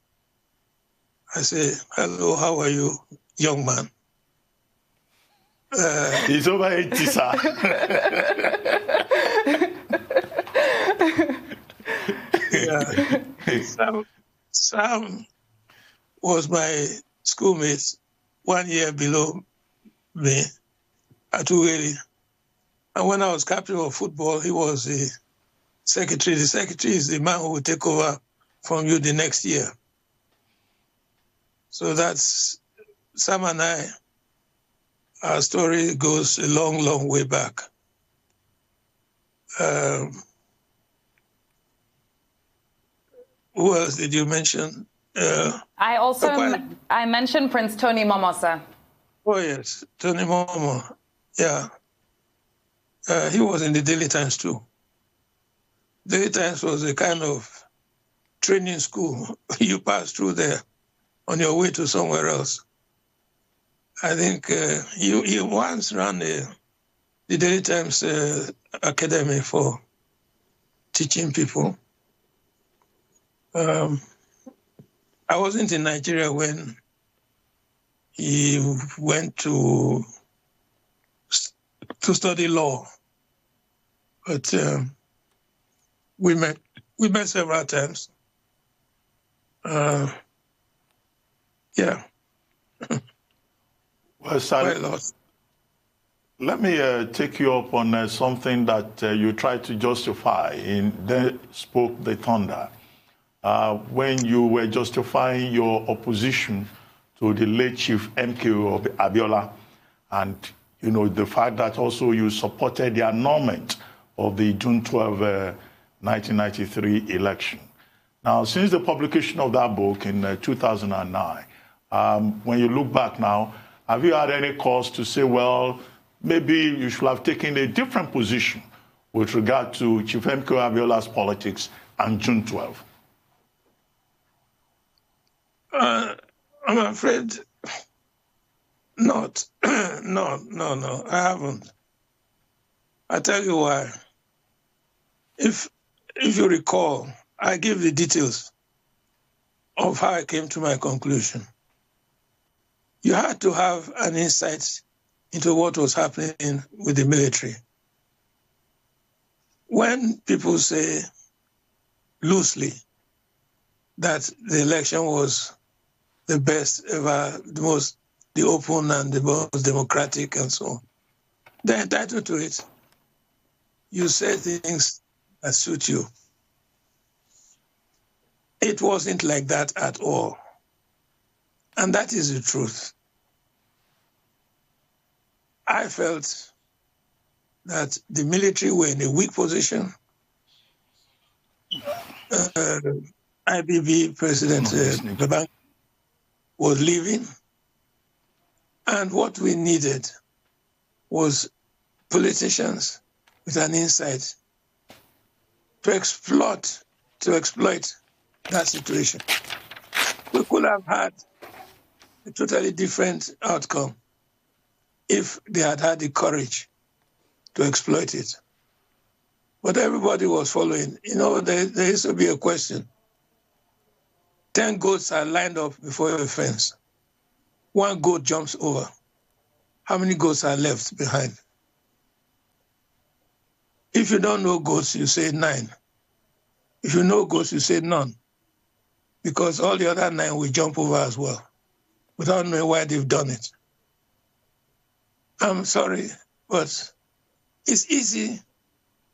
I say, hello, how are you, young man? He's over 80, sir. Yeah. Sam was my schoolmate 1 year below me at Uweli. And when I was captain of football, he was the secretary. The secretary is the man who will take over from you the next year. So that's Sam and I. Our story goes a long, long way back. Who else did you mention? I mentioned Prince Tony Momosa. Oh, yes, Tony Momo. Yeah. He was in the Daily Times too. Daily Times was a kind of training school. You pass through there on your way to somewhere else. I think he once ran the Daily Times Academy for teaching people. I wasn't in Nigeria when he went to study law, but we met several times. Yeah. Well, sir, let me take you up on something that you tried to justify in Then Spoke the Thunder, when you were justifying your opposition to the late Chief MKO Abiola, and the fact that also you supported the annulment of the June 12, 1993 election. Now, since the publication of that book in 2009, when you look back now, have you had any cause to say, well, maybe you should have taken a different position with regard to Chief MKO Abiola's politics and June 12? I'm afraid not. No, I haven't. I tell you why. If you recall, I gave the details of how I came to my conclusion. You had to have an insight into what was happening with the military. When people say loosely that the election was the best ever, the open and the most democratic and so on, they're entitled to it. You say things that suit you. It wasn't like that at all. And that is the truth. I felt that the military were in a weak position. IBB President Babangida was leaving. And what we needed was politicians with an insight to exploit that situation. We could have had a totally different outcome if they had had the courage to exploit it. But everybody was following. There used to be a question. 10 goats are lined up before a fence. 1 goat jumps over. How many goats are left behind? If you don't know goats, you say 9. If you know goats, you say none. Because all the other 9 will jump over as well, without knowing why they've done it. I'm sorry, but it's easy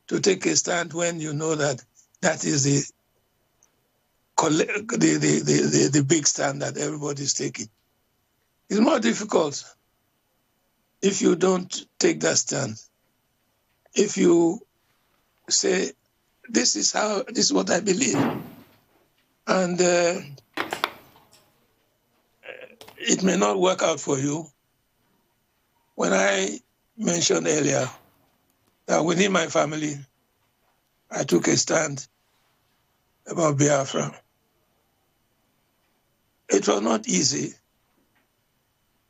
to take a stand when you know that is the big stand that everybody's taking. It's more difficult if you don't take that stand. If you say, this is what I believe, and it may not work out for you. When I mentioned earlier that within my family, I took a stand about Biafra, it was not easy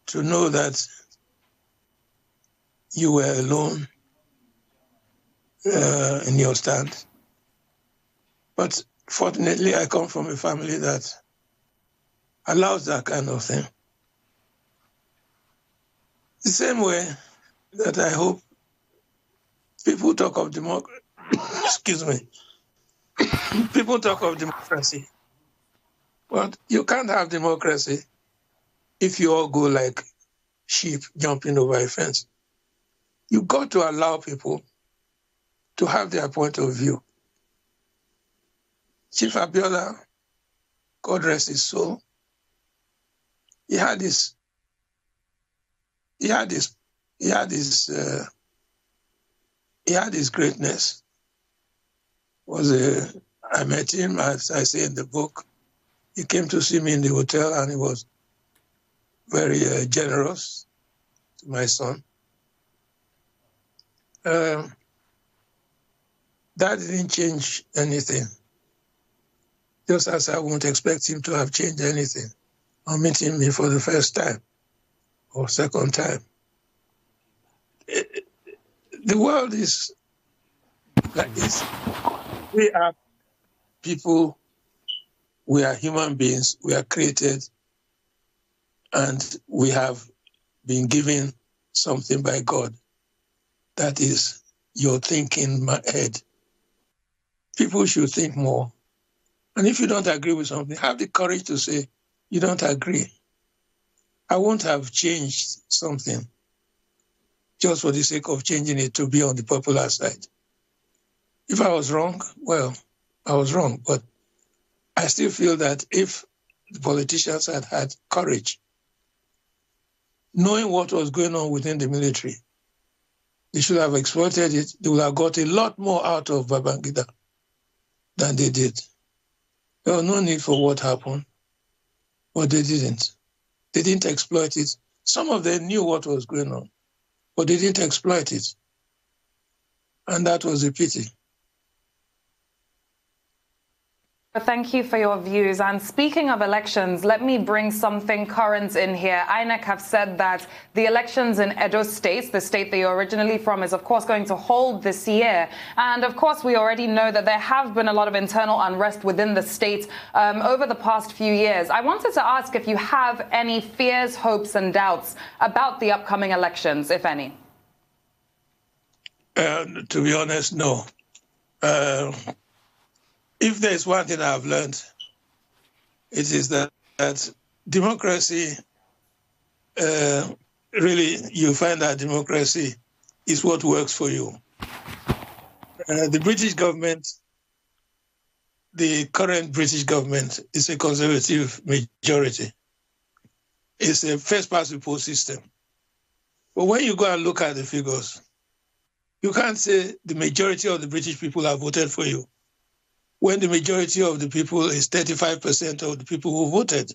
to know that you were alone in your stand. But fortunately, I come from a family that allows that kind of thing. The same way that I hope people talk of democracy. Excuse me. People talk of democracy. But you can't have democracy if you all go like sheep jumping over a fence. You've got to allow people to have their point of view. Chief Abiola, God rest his soul, he had this greatness. I met him, as I say in the book. He came to see me in the hotel, and he was very generous to my son. That didn't change anything. Just as I won't expect him to have changed anything on meeting me for the first time or second time. The world is like this. We are people, we are human beings, we are created, and we have been given something by God. That is your thinking head. People should think more. And if you don't agree with something, have the courage to say, you don't agree. I won't have changed something just for the sake of changing it to be on the popular side. If I was wrong, well, I was wrong. But I still feel that if the politicians had had courage, knowing what was going on within the military, they should have exploited it. They would have got a lot more out of Babangida than they did. There was no need for what happened, but they didn't. They didn't exploit it. Some of them knew what was going on, but they didn't exploit it. And that was a pity. Thank you for your views. And speaking of elections, let me bring something current in here. INEC have said that the elections in Edo State, the state that you're originally from, is of course going to hold this year. And of course, we already know that there have been a lot of internal unrest within the state over the past few years. I wanted to ask if you have any fears, hopes and doubts about the upcoming elections, if any. To be honest, no. If there's one thing I've learned, it is that democracy, really, you find that democracy is what works for you. The British government, the current British government, is a conservative majority. It's a first-past-the-post system. But when you go and look at the figures, you can't say the majority of the British people have voted for you, when the majority of the people is 35% of the people who voted.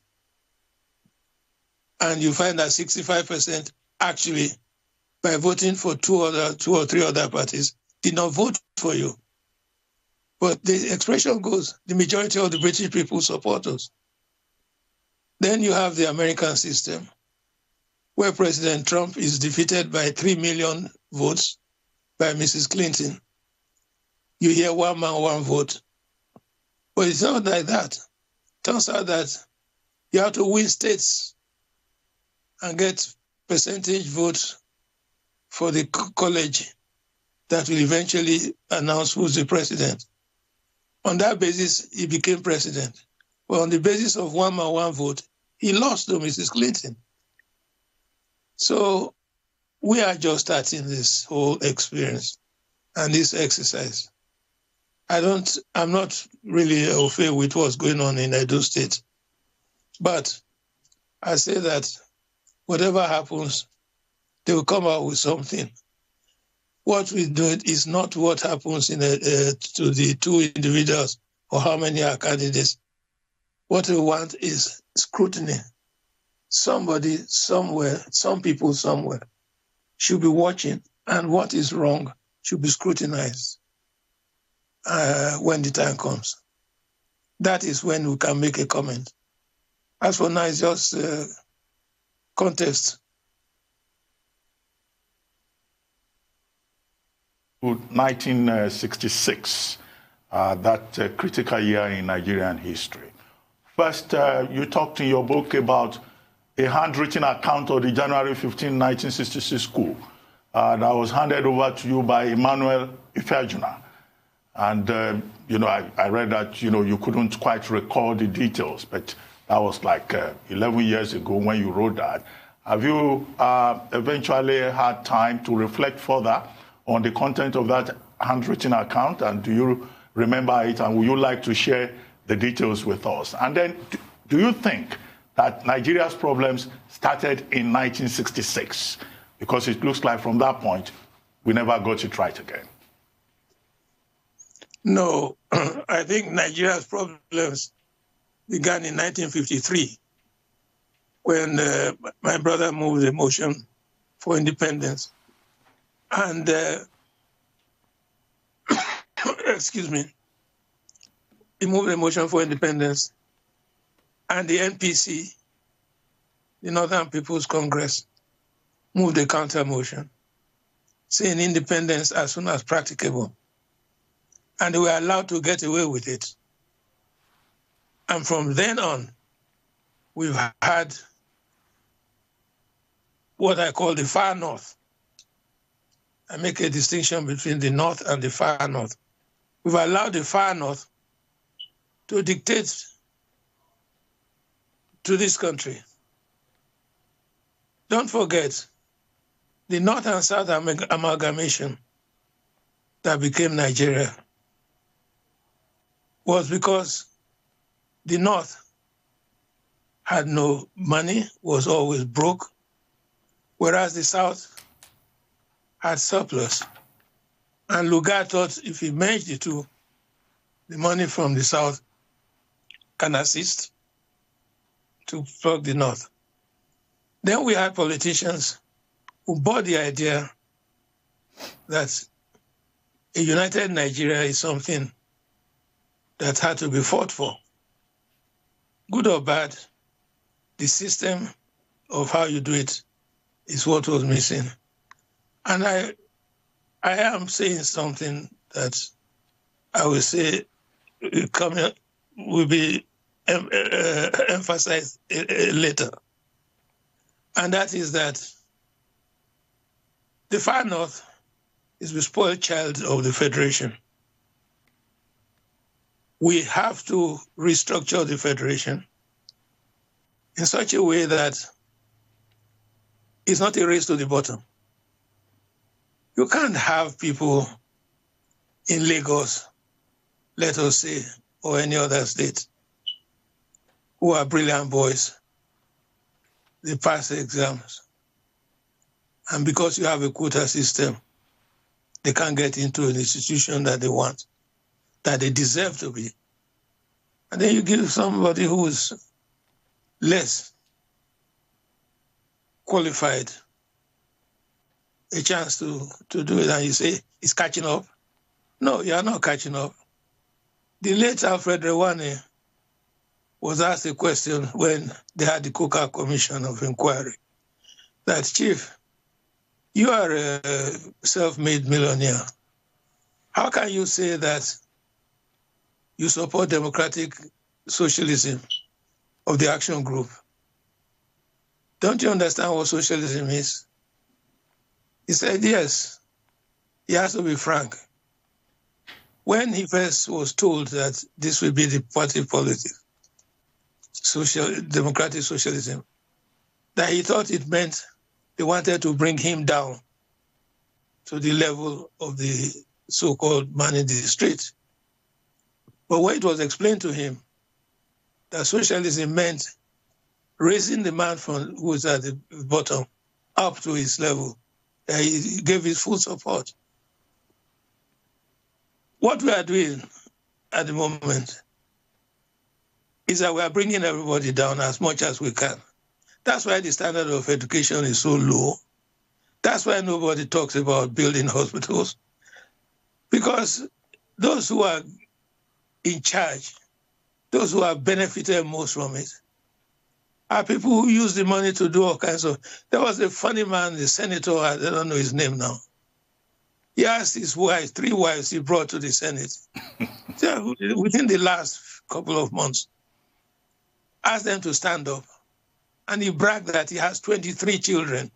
And you find that 65% actually, by voting for two or three other parties, did not vote for you. But the expression goes, the majority of the British people support us. Then you have the American system, where President Trump is defeated by 3 million votes by Mrs. Clinton. You hear one man, one vote. But it's not like that. Turns out that you have to win states and get percentage votes for the college that will eventually announce who's the president. On that basis, he became president. But on the basis of one man, one vote, he lost to Mrs. Clinton. So we are just starting this whole experience and this exercise. I'm not really au fait with what's going on in Edo State. But I say that whatever happens, they will come out with something. What we do is not what happens to the two individuals or how many are candidates. What we want is scrutiny. Somebody somewhere, some people somewhere should be watching, and what is wrong should be scrutinized. When the time comes. That is when we can make a comment. As for now, it's just contest. 1966, that critical year in Nigerian history. First, you talked in your book about a handwritten account of the January 15, 1966 coup that was handed over to you by Emmanuel Ifejuna. And, I read that, you couldn't quite recall the details, but that was like 11 years ago when you wrote that. Have you eventually had time to reflect further on the content of that handwritten account? And do you remember it? And would you like to share the details with us? And then, do you think that Nigeria's problems started in 1966, because it looks like from that point, we never got it right again. No, I think Nigeria's problems began in 1953 when my brother moved a motion for independence. And, excuse me, he moved a motion for independence, and the NPC, the Northern People's Congress, moved a counter motion saying independence as soon as practicable. And they were allowed to get away with it. And from then on, we've had what I call the far north. I make a distinction between the north and the far north. We've allowed the far north to dictate to this country. Don't forget, the north and south amalgamation that became Nigeria was because the north had no money, was always broke, whereas the south had surplus. And Lugard thought if he merged the two, the money from the south can assist to plug the north. Then we had politicians who bought the idea that a united Nigeria is something that had to be fought for. Good or bad, the system of how you do it is what was missing. And I am saying something that I will say will be emphasized later. And that is that the far north is the spoiled child of the Federation. We have to restructure the Federation in such a way that it's not a race to the bottom. You can't have people in Lagos, let us say, or any other state, who are brilliant boys. They pass the exams. And because you have a quota system, they can't get into an institution that they want, that they deserve to be. And then you give somebody who is less qualified a chance to do it, and you say, he's catching up. No, you are not catching up. The late Alfred Rewane was asked a question when they had the Coca Commission of Inquiry, that, Chief, you are a self-made millionaire. How can you say that you support democratic socialism of the Action Group? Don't you understand what socialism is? He said, yes. He has to be frank. When he first was told that this will be the party politics, democratic socialism, that he thought it meant they wanted to bring him down to the level of the so-called man in the street. But when it was explained to him that socialism meant raising the man from who was at the bottom up to his level, he gave his full support. What we are doing at the moment is that we are bringing everybody down as much as we can. That's why the standard of education is so low. That's why nobody talks about building hospitals. Because those who are in charge, those who have benefited most from it, are people who use the money to do all kinds of... There was a funny man, the senator, I don't know his name now. He asked his wife, 3 wives he brought to the Senate, within the last couple of months, asked them to stand up. And he bragged that he has 23 children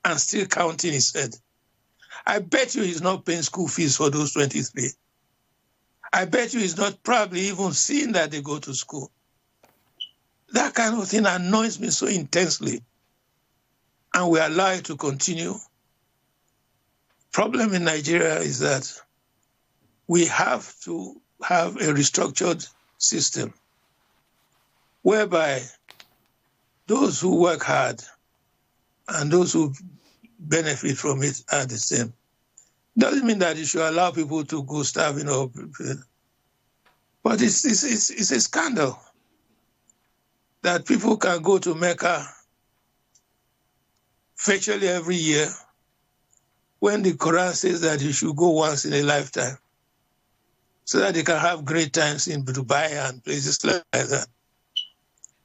and still counting, he said. I bet you he's not paying school fees for those 23. I bet you he's not probably even seeing that they go to school. That kind of thing annoys me so intensely. And we allow it to continue. Problem in Nigeria is that we have to have a restructured system whereby those who work hard and those who benefit from it are the same. Doesn't mean that you should allow people to go starving or... But it's a scandal that people can go to Mecca virtually every year when the Quran says that you should go once in a lifetime so that they can have great times in Dubai and places like that.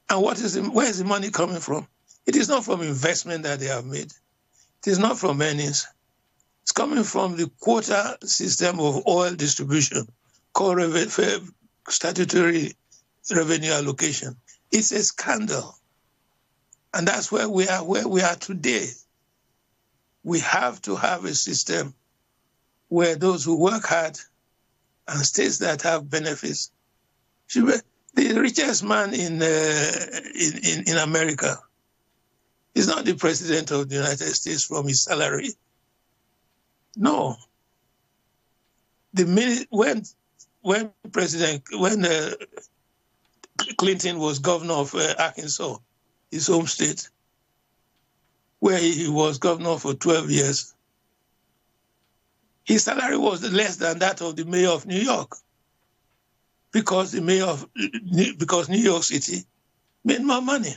And where is the money coming from? It is not from investment that they have made. It is not from earnings. It's coming from the quota system of oil distribution called statutory revenue allocation. It's a scandal. And that's where we are today. We have to have a system where those who work hard and states that have benefits. The richest man in America is not the president of the United States from his salary. No. When Clinton was governor of Arkansas, his home state, where he was governor for 12 years, his salary was less than that of the mayor of New York, because New York City made more money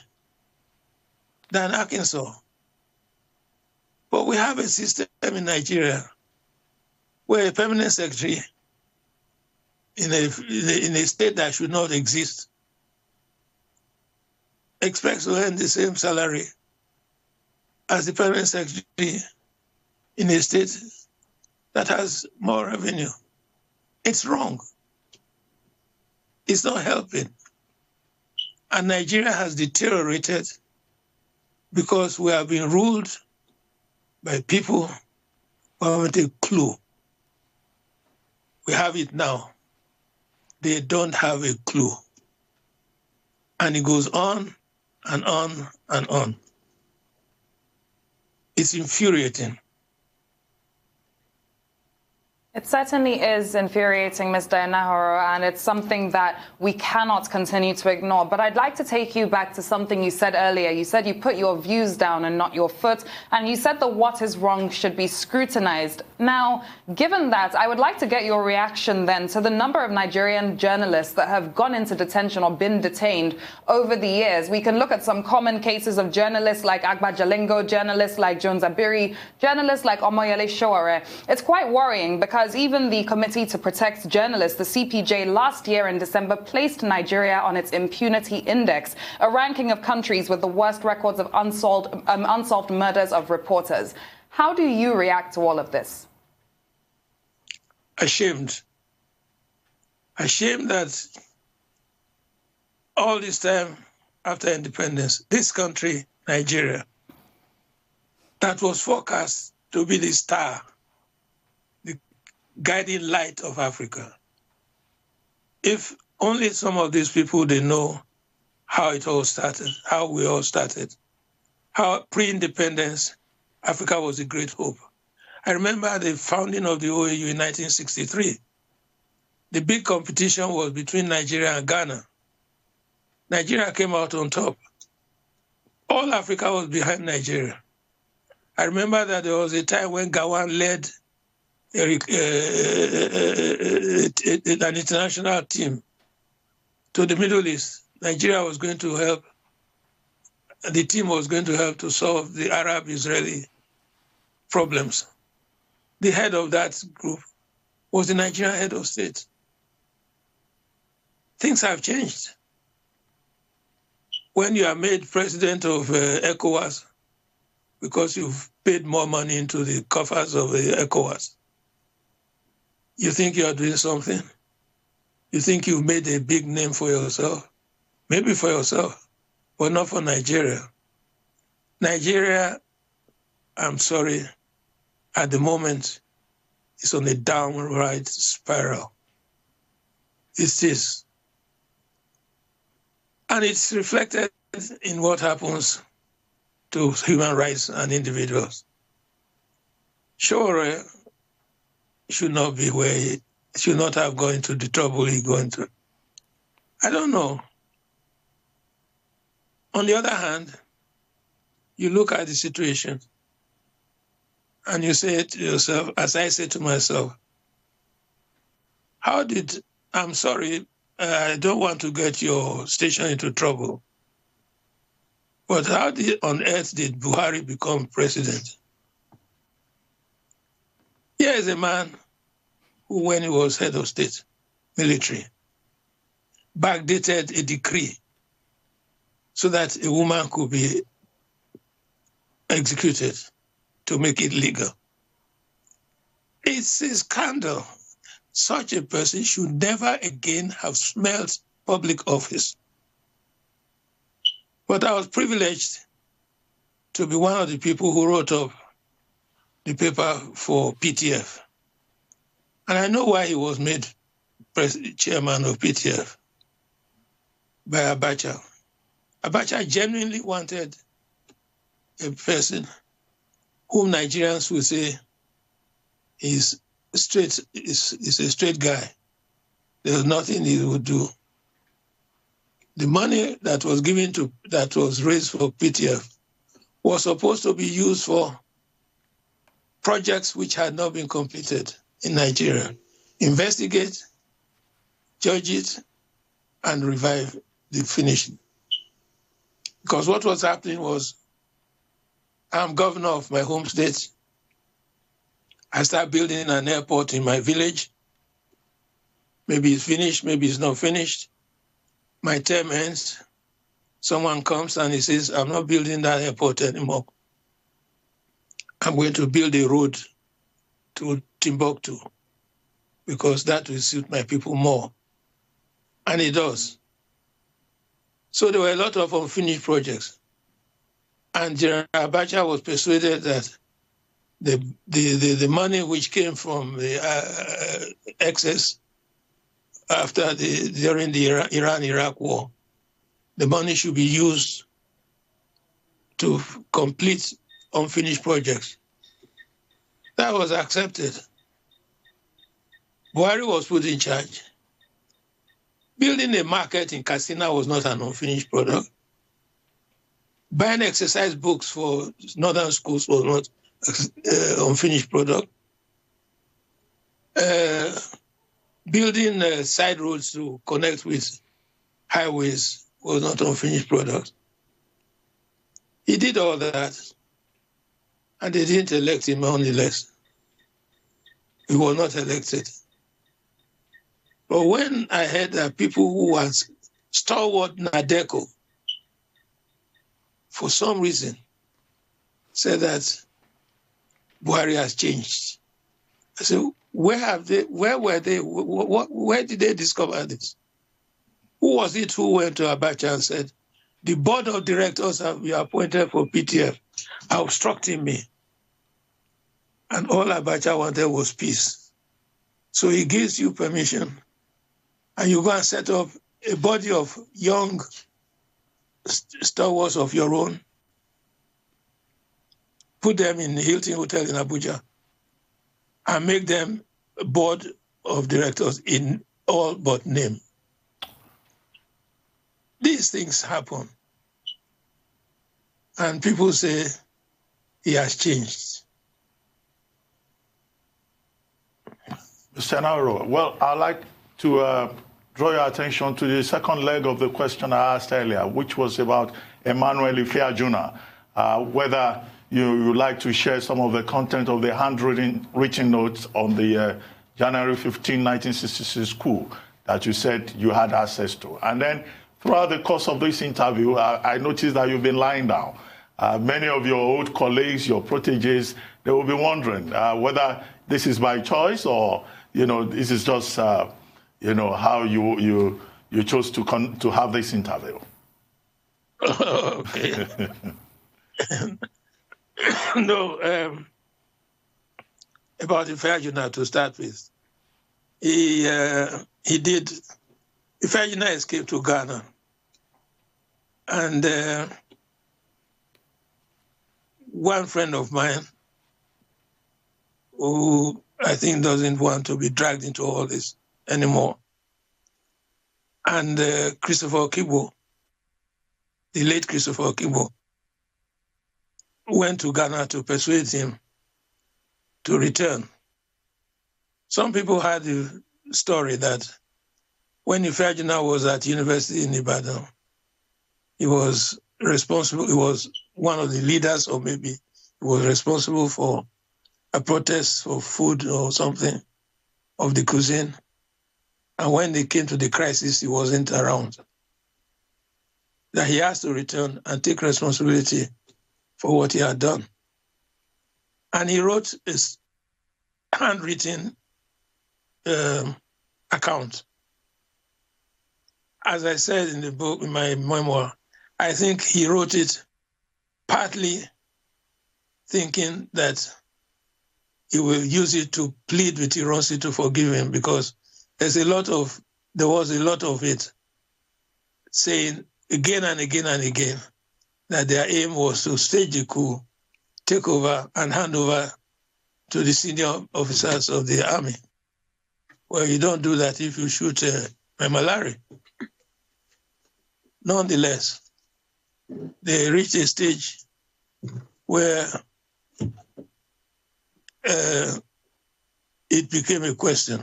than Arkansas. But we have a system in Nigeria where a permanent secretary in a state that should not exist expects to earn the same salary as the permanent secretary in a state that has more revenue. It's wrong. It's not helping. And Nigeria has deteriorated because we have been ruled by people who haven't a clue. We have it now. They don't have a clue. And it goes on and on and on. It's infuriating. It certainly is infuriating, Mr. Enahoro, and it's something that we cannot continue to ignore. But I'd like to take you back to something you said earlier. You said you put your views down and not your foot, and you said that what is wrong should be scrutinized. Now, given that, I would like to get your reaction then to the number of Nigerian journalists that have gone into detention or been detained over the years. We can look at some common cases of journalists like Agba Jalingo, journalists like Jones Abiri, journalists like Omoyele Sowore. It's quite worrying because even the Committee to Protect Journalists, the CPJ, last year in December placed Nigeria on its impunity index, a ranking of countries with the worst records of unsolved murders of reporters. How do you react to all of this? Ashamed. Ashamed that all this time after independence, this country, Nigeria, that was forecast to be the star, the guiding light of Africa. If only some of these people, they know how it all started, how we all started, how pre-independence, Africa was a great hope. I remember the founding of the OAU in 1963. The big competition was between Nigeria and Ghana. Nigeria came out on top. All Africa was behind Nigeria. I remember that there was a time when Gawan led an international team to the Middle East. Nigeria was going to help, the team was going to help to solve the Arab-Israeli problems. The head of that group was the Nigerian head of state. Things have changed. When you are made president of ECOWAS, because you've paid more money into the coffers of the ECOWAS, you think you are doing something? You think you've made a big name for yourself? Maybe for yourself, but not for Nigeria. Nigeria, I'm sorry, at the moment, is on a downward spiral. It is. And it's reflected in what happens to human rights and individuals. Sure, should not be where he should not have gone into the trouble he going to. I don't know. On the other hand, you look at the situation and you say to yourself, as I say to myself, I'm sorry, I don't want to get your station into trouble, but how on earth did Buhari become president? Here is a man who, when he was head of state, military, backdated a decree so that a woman could be executed to make it legal. It's a scandal. Such a person should never again have smelled public office. But I was privileged to be one of the people who wrote up the paper for PTF. And I know why he was made chairman of PTF by Abacha. Abacha genuinely wanted a person whom Nigerians would say is a straight guy. There's nothing he would do. The money that was raised for PTF was supposed to be used for projects which had not been completed in Nigeria. Investigate, judge it, and revive the finishing. Because what was happening was, I'm governor of my home state. I start building an airport in my village. Maybe it's finished, maybe it's not finished. My term ends. Someone comes and he says, I'm not building that airport anymore. I'm going to build a road to Timbuktu because that will suit my people more. And it does. So there were a lot of unfinished projects. And General Abacha was persuaded that the money which came from the excess during the Iran-Iraq war, the money should be used to complete unfinished projects. That was accepted. Buhari was put in charge. Building a market in Katsina was not an unfinished product. Buying exercise books for northern schools was not unfinished product. Building side roads to connect with highways was not unfinished product. He did all that, and they didn't elect him nonetheless. He was not elected. But when I heard that people who were stalwart Nadeco, for some reason, said that Buhari has changed, I said, where were they? Where did they discover this? Who was it who went to Abacha and said, the board of directors have been appointed for PTF, are obstructing me? And all Abacha wanted was peace. So he gives you permission, and you go and set up a body of young stalwarts of your own, put them in the Hilton Hotel in Abuja, and make them a board of directors in all but name. These things happen. And people say he has changed. Mr. Enahoro, well, I'd like to draw your attention to the second leg of the question I asked earlier, which was about Emmanuel Ifeajuna, whether you would like to share some of the content of the handwritten notes on the January 15, 1966 coup that you said you had access to. And then throughout the course of this interview, I noticed that you've been lying down. Many of your old colleagues, your proteges, they will be wondering whether this is by choice or, this is just, how you chose to have this interview. Okay. No, about Ifeajuna to start with. Ifeajuna escaped to Ghana. And one friend of mine, who I think doesn't want to be dragged into all this anymore, and Christopher Kibo, the late Christopher Okigbo, went to Ghana to persuade him to return. Some people had the story that when Ifeanyi was at university in Ibadan, he was responsible, he was one of the leaders, or maybe he was responsible for a protest for food or something of the cuisine. And when they came to the crisis, he wasn't around. That he has to return and take responsibility for what he had done. And he wrote a handwritten account. As I said in the book, in my memoir, I think he wrote it partly thinking that he will use it to plead with Ironsi to forgive him, because there was a lot of it saying again and again and again that their aim was to stage the coup, take over and hand over to the senior officers of the army. Well, you don't do that if you shoot Memalari. Nonetheless, they reached a stage where it became a question.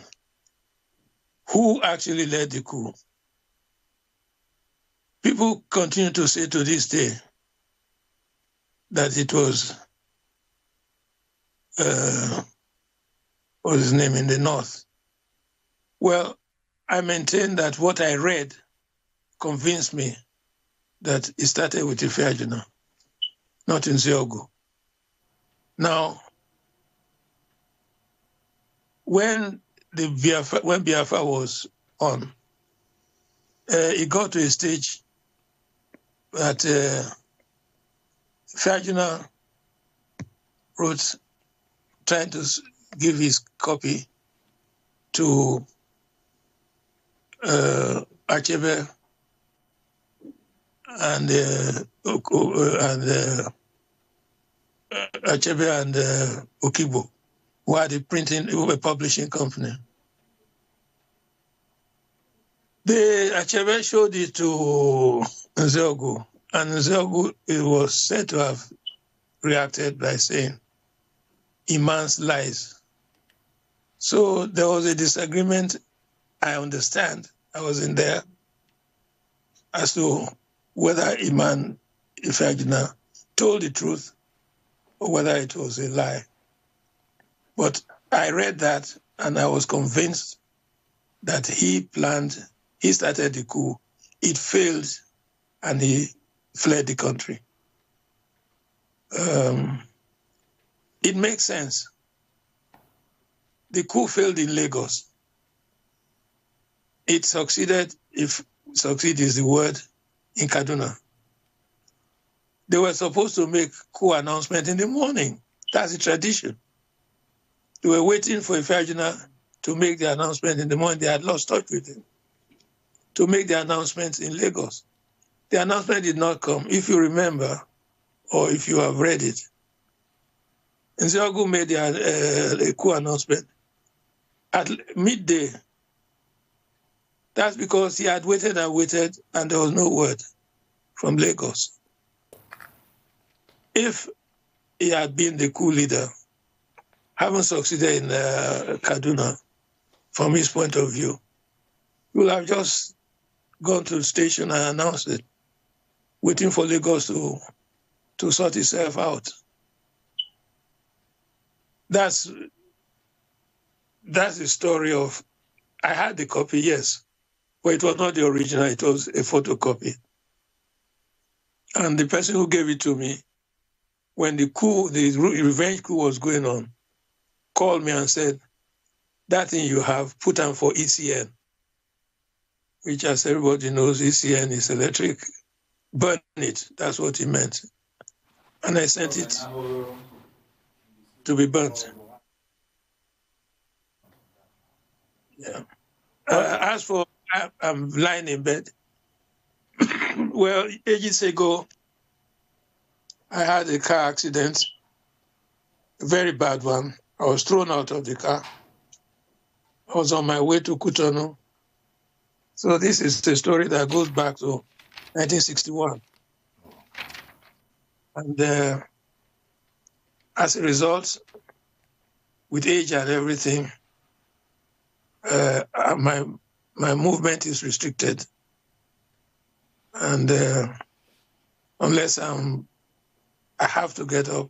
Who actually led the coup? People continue to say to this day that it was, what's his name, in the north. Well, I maintain that what I read convinced me that it started with Ifeanyi, not in Nzeogwu. Now, when Biafra was on, it got to a stage that Ifeanyi wrote, trying to give his copy to Achebe and Achebe and Okigbo, who had a publishing company. Achebe showed it to Nzeogwu, and Nzeogwu was said to have reacted by saying, "Iman's lies." So there was a disagreement, I understand, I was in there, as to whether Iman Ifeanyi told the truth or whether it was a lie. But I read that and I was convinced that he started the coup, it failed, and he fled the country. It makes sense. The coup failed in Lagos. It succeeded, if succeed is the word, in Kaduna. They were supposed to make coup announcement in the morning. That's the tradition. They were waiting for Ifeanyi to make the announcement in the morning. They had lost touch with him to make the announcement in Lagos. The announcement did not come. If you remember, or if you have read it, Nzeogwu made a coup announcement at midday. That's because he had waited and waited, and there was no word from Lagos. If he had been the coup leader, having succeeded in Kaduna, from his point of view, he would have just gone to the station and announced it, waiting for Lagos to sort itself out. That's the story of, I had the copy, yes, but it was not the original, it was a photocopy. And the person who gave it to me, when the revenge coup was going on, called me and said, "That thing you have, put on for ECN," which, as everybody knows, ECN is electric. Burn it, that's what he meant. And I sent it to be burnt. Yeah. As for, I'm lying in bed. Well, ages ago, I had a car accident, a very bad one. I was thrown out of the car. I was on my way to Cotonou. So this is the story that goes back to 1961. And as a result, with age and everything, my movement is restricted. And unless I have to get up,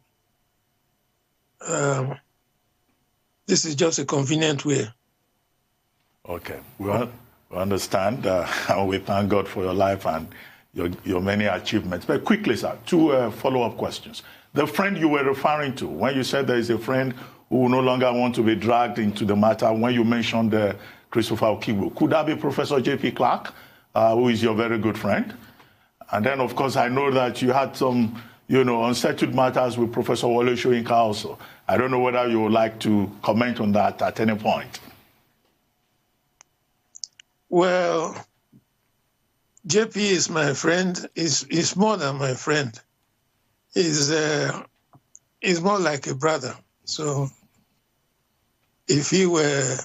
this is just a convenient way. Okay, we understand, and we thank God for your life and your many achievements. But quickly, sir, two follow-up questions. The friend you were referring to, when you said there is a friend who no longer want to be dragged into the matter, when you mentioned Christopher Okigbo, could that be Professor J.P. Clark, who is your very good friend? And then, of course, I know that you had some, unsettled matters with Professor Wole Soyinka also. I don't know whether you would like to comment on that at any point. Well, JP is my friend. He's more than my friend. He's more like a brother. So if he were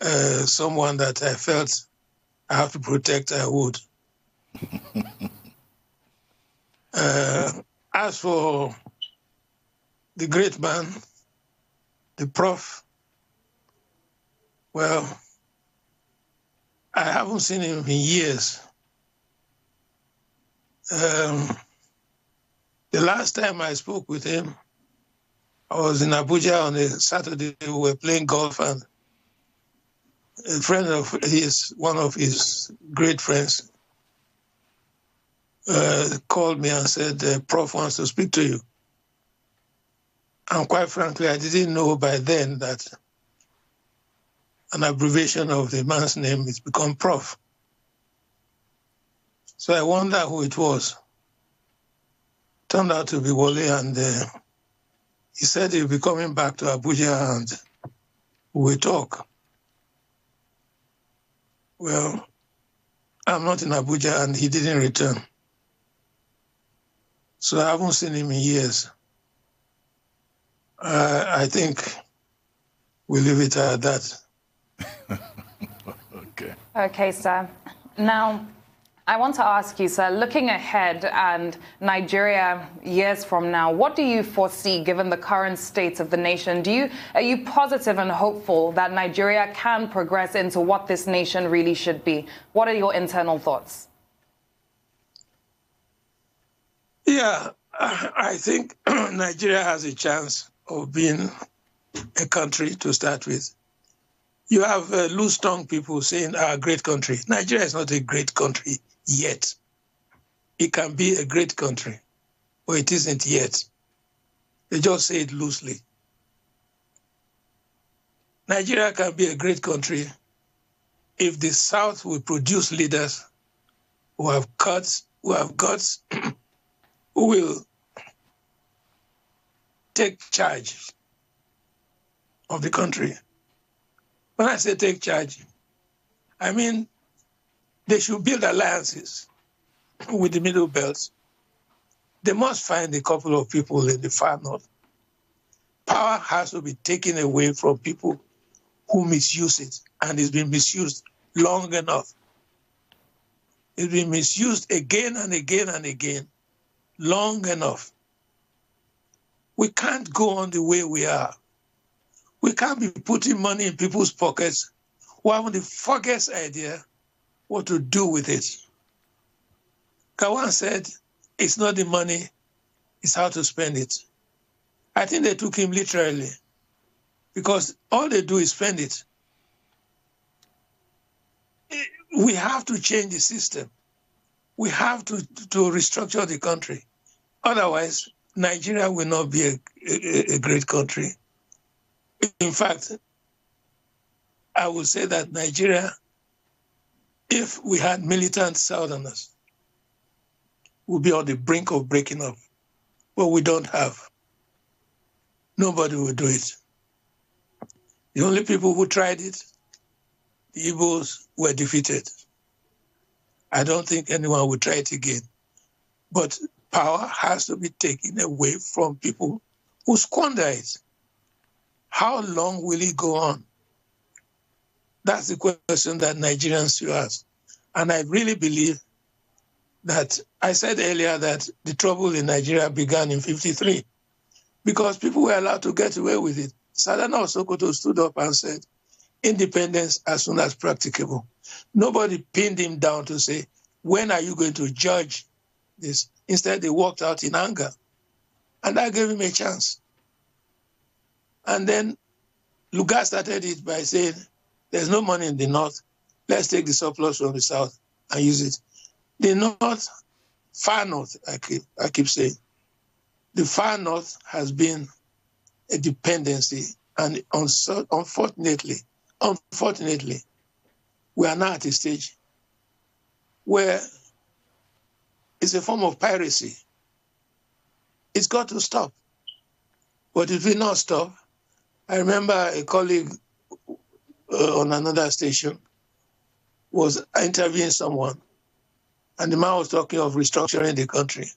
someone that I felt I have to protect, I would. As for the great man, the prof, well, I haven't seen him in years. The last time I spoke with him, I was in Abuja on a Saturday. We were playing golf, and a friend of his, one of his great friends, called me and said, the prof wants to speak to you. And quite frankly, I didn't know by then that an abbreviation of the man's name is become prof. So I wonder who it was. Turned out to be Wole, and he said he'll be coming back to Abuja and we'll talk. Well, I'm not in Abuja and he didn't return. So I haven't seen him in years. I think we'll leave it at that. Okay. Okay, sir. Now, I want to ask you, sir, looking ahead and Nigeria years from now, what do you foresee given the current state of the nation? Are you positive and hopeful that Nigeria can progress into what this nation really should be? What are your internal thoughts? Yeah, I think Nigeria has a chance of being a country to start with. You have loose-tongued people saying, a great country. Nigeria is not a great country yet. It can be a great country, but it isn't yet. They just say it loosely. Nigeria can be a great country if the South will produce leaders who have guts, who will take charge of the country. When I say take charge, I mean they should build alliances with the Middle Belt. They must find a couple of people in the far north. Power has to be taken away from people who misuse it, and it's been misused long enough. It's been misused again and again and again, long enough. We can't go on the way we are. We can't be putting money in people's pockets who haven't the foggiest idea what to do with it. Kawan said, it's not the money, it's how to spend it. I think they took him literally because all they do is spend it. We have to change the system. We have to restructure the country. Otherwise, Nigeria will not be a great country. In fact, I would say that Nigeria, if we had militant Southerners, would be on the brink of breaking up. But we don't have. Nobody will do it. The only people who tried it, the Igbos, were defeated. I don't think anyone will try it again. But power has to be taken away from people who squander it. How long will it go on? That's the question that Nigerians should ask. And I really believe that I said earlier that the trouble in Nigeria began in 1953 because people were allowed to get away with it. Sadana of Sokoto stood up and said, independence as soon as practicable. Nobody pinned him down to say, when are you going to judge this? Instead, they walked out in anger. And that gave him a chance. And then Lugard started it by saying, there's no money in the north. Let's take the surplus from the south and use it. The north, far north, I keep saying, the far north has been a dependency. And unfortunately, we are now at a stage where it's a form of piracy. It's got to stop. But it will not stop. I remember a colleague on another station was interviewing someone, and the man was talking of restructuring the country.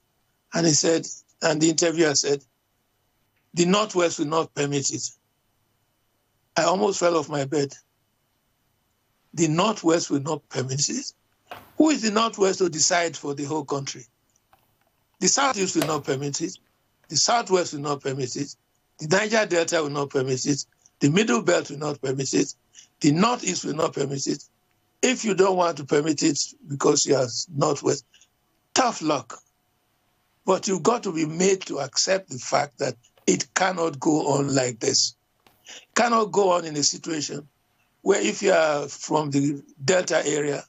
And he said, and the interviewer said, the Northwest will not permit it. I almost fell off my bed. The Northwest will not permit it. Who is the Northwest to decide for the whole country? The Southeast will not permit it. The Southwest will not permit it. The Niger Delta will not permit it. The Middle Belt will not permit it. The Northeast will not permit it. If you don't want to permit it because you are Northwest, tough luck. But you've got to be made to accept the fact that it cannot go on like this. It cannot go on in a situation where if you are from the Delta area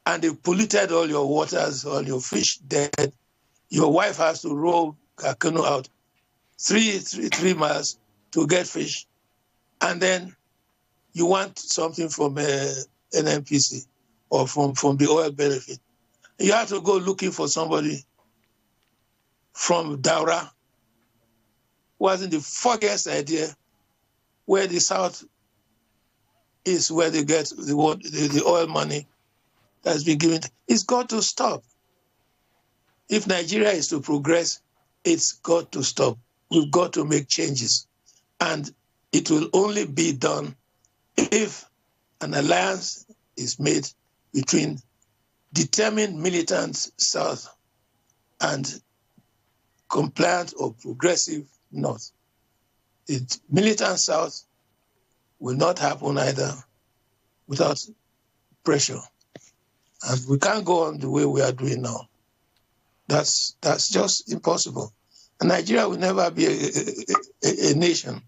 and they've polluted all your waters, all your fish dead, your wife has to row a canoe out 3 miles to get fish, and then you want something from NNPC or from the oil benefit. You have to go looking for somebody from Daura who has the foggiest idea where the South is, where they get the oil money that's been given. It's got to stop. If Nigeria is to progress, it's got to stop. We've got to make changes. And it will only be done if an alliance is made between determined militant South and compliant or progressive North. The militant South will not happen either without pressure. And we can't go on the way we are doing now. That's just impossible. And Nigeria will never be a nation.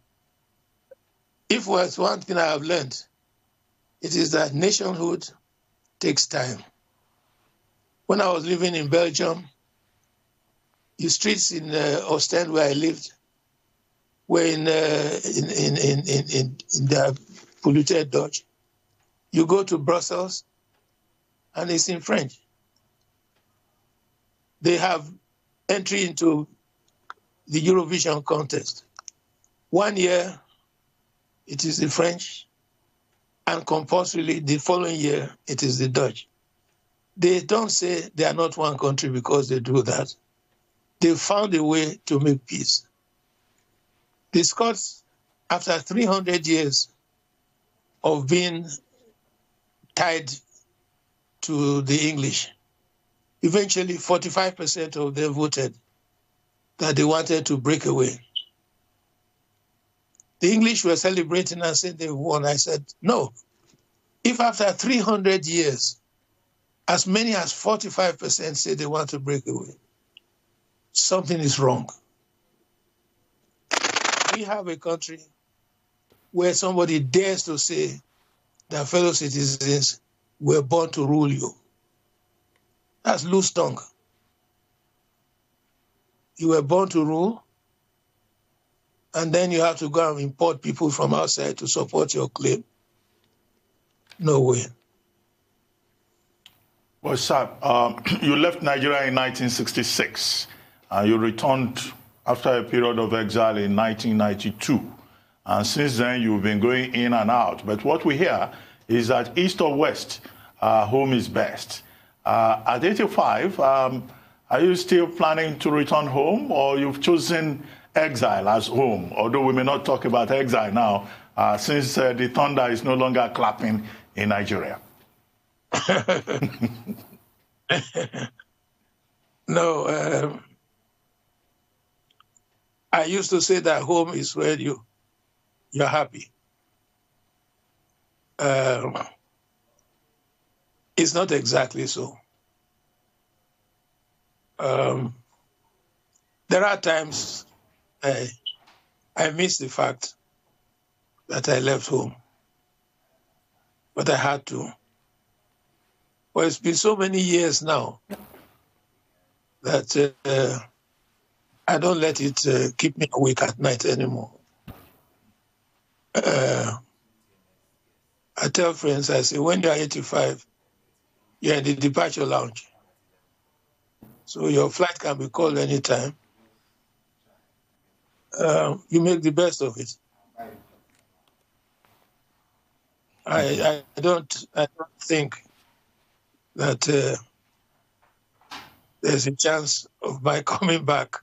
If there's one thing I have learned, it is that nationhood takes time. When I was living in Belgium, the streets in Ostend where I lived were in the polluted Dutch. You go to Brussels, and it's in French. They have entry into the Eurovision contest. 1 year, it is the French, and compulsorily the following year, it is the Dutch. They don't say they are not one country because they do that. They found a way to make peace. The Scots, after 300 years of being tied to the English, eventually 45% of them voted that they wanted to break away. The English were celebrating and said they won. I said, no. If after 300 years, as many as 45% say they want to break away, something is wrong. We have a country where somebody dares to say that fellow citizens were born to rule you. That's loose tongue. You were born to rule, and then you have to go and import people from outside to support your claim. No way. Well, sir, you left Nigeria in 1966. You returned after a period of exile in 1992. And since then, you've been going in and out. But what we hear is that east or west, home is best. At 85, are you still planning to return home, or you've chosen exile as home? Although we may not talk about exile now, since the thunder is no longer clapping in Nigeria. No, I used to say that home is where you're happy. It's not exactly so. There are times I miss the fact that I left home, but I had to. Well, it's been so many years now that I don't let it keep me awake at night anymore. I tell friends, I say, when you're 85, you're in the departure lounge. So your flight can be called anytime. You make the best of it. I don't think that there's a chance of my coming back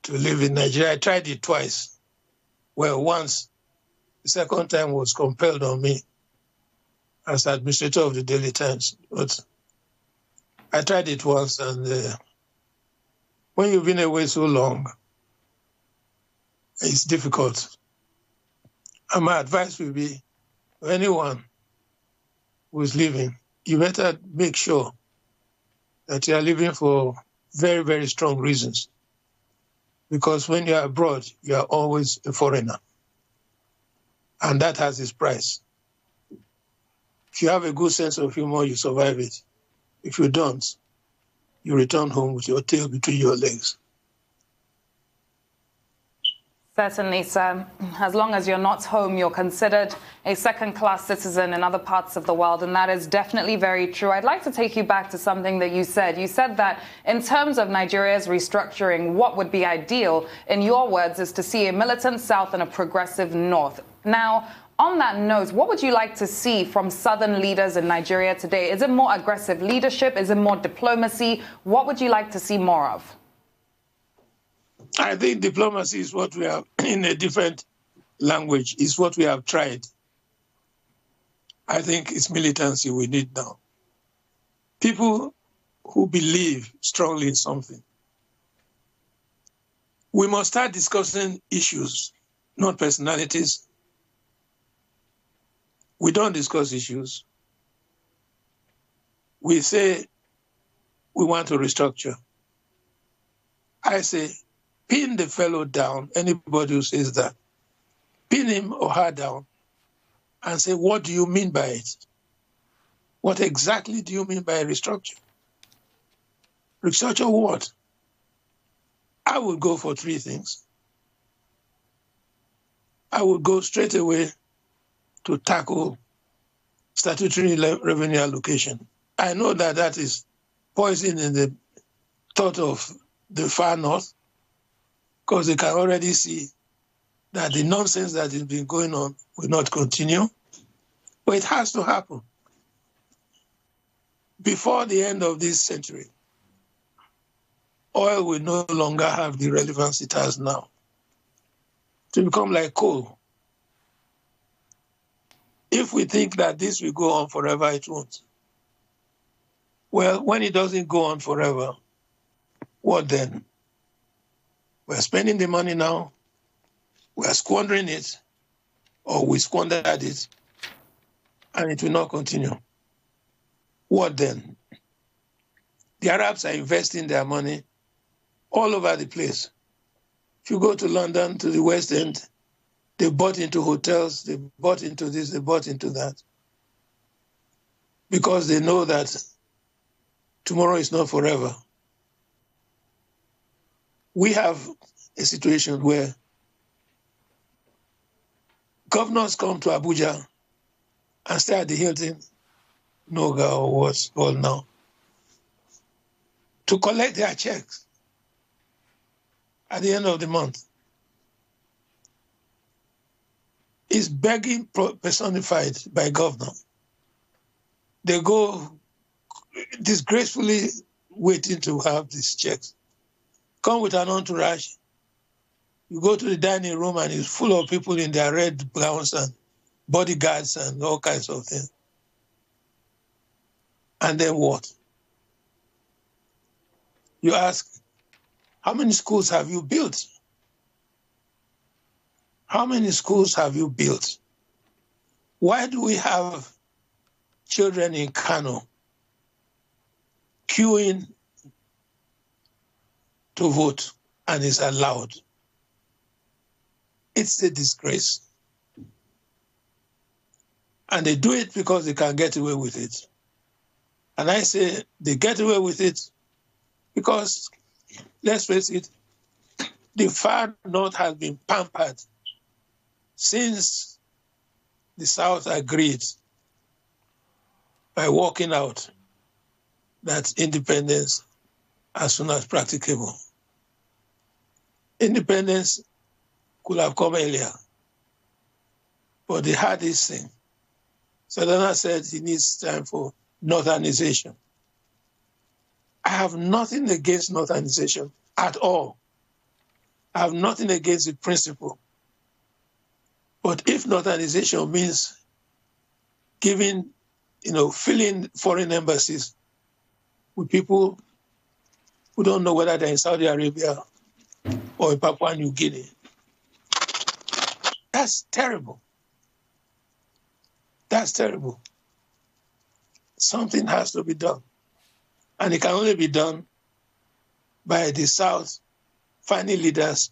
to live in Nigeria. I tried it twice. Well, once, the second time was compelled on me as administrator of the Daily Times. But I tried it once, and when you've been away so long, it's difficult. And my advice would be, for anyone who's leaving, you better make sure that you are living for very, very strong reasons. Because when you're abroad, you are always a foreigner. And that has its price. If you have a good sense of humor, you survive it. If you don't, you return home with your tail between your legs. Certainly, sir. As long as you're not home, you're considered a second-class citizen in other parts of the world, and that is definitely very true. I'd like to take you back to something that you said. You said that in terms of Nigeria's restructuring, what would be ideal, in your words, is to see a militant South and a progressive North. Now, on that note, what would you like to see from Southern leaders in Nigeria today? Is it more aggressive leadership? Is it more diplomacy? What would you like to see more of? I think diplomacy is what we have, in a different language, is what we have tried. I think it's militancy we need now. People who believe strongly in something. We must start discussing issues, not personalities. We don't discuss issues. We say we want to restructure. I say, pin the fellow down, anybody who says that. Pin him or her down and say, what do you mean by it? What exactly do you mean by restructure? Restructure what? I would go for three things. I would go straight away to tackle statutory revenue allocation. I know that that is poison in the thought of the far north, because they can already see that the nonsense that has been going on will not continue. But it has to happen. Before the end of this century, oil will no longer have the relevance it has now. To become like coal. If we think that this will go on forever, it won't. Well, when it doesn't go on forever, what then? We're spending the money now, we're squandering it, or we squandered it, and it will not continue. What then? The Arabs are investing their money all over the place. If you go to London, to the West End, they bought into hotels, they bought into this, they bought into that. Because they know that tomorrow is not forever. We have a situation where governors come to Abuja and stay at the Hilton, Noga, or what's called now, to collect their checks at the end of the month. It's begging personified by governor. They go disgracefully waiting to have these checks. Come with an entourage. You go to the dining room and it's full of people in their red gowns and bodyguards and all kinds of things. And then what? You ask, how many schools have you built? How many schools have you built? Why do we have children in Kano queuing to vote and is allowed? It's a disgrace. And they do it because they can get away with it. And I say they get away with it because, let's face it, the far north has been pampered since the South agreed by walking out that independence as soon as practicable. Independence could have come earlier, but they had this thing. Sadana said he needs time for northernization. I have nothing against northernization at all. I have nothing against the principle. But if northernization means giving, filling foreign embassies with people who don't know whether they're in Saudi Arabia or in Papua New Guinea, that's terrible. That's terrible. Something has to be done. And it can only be done by the South finding leaders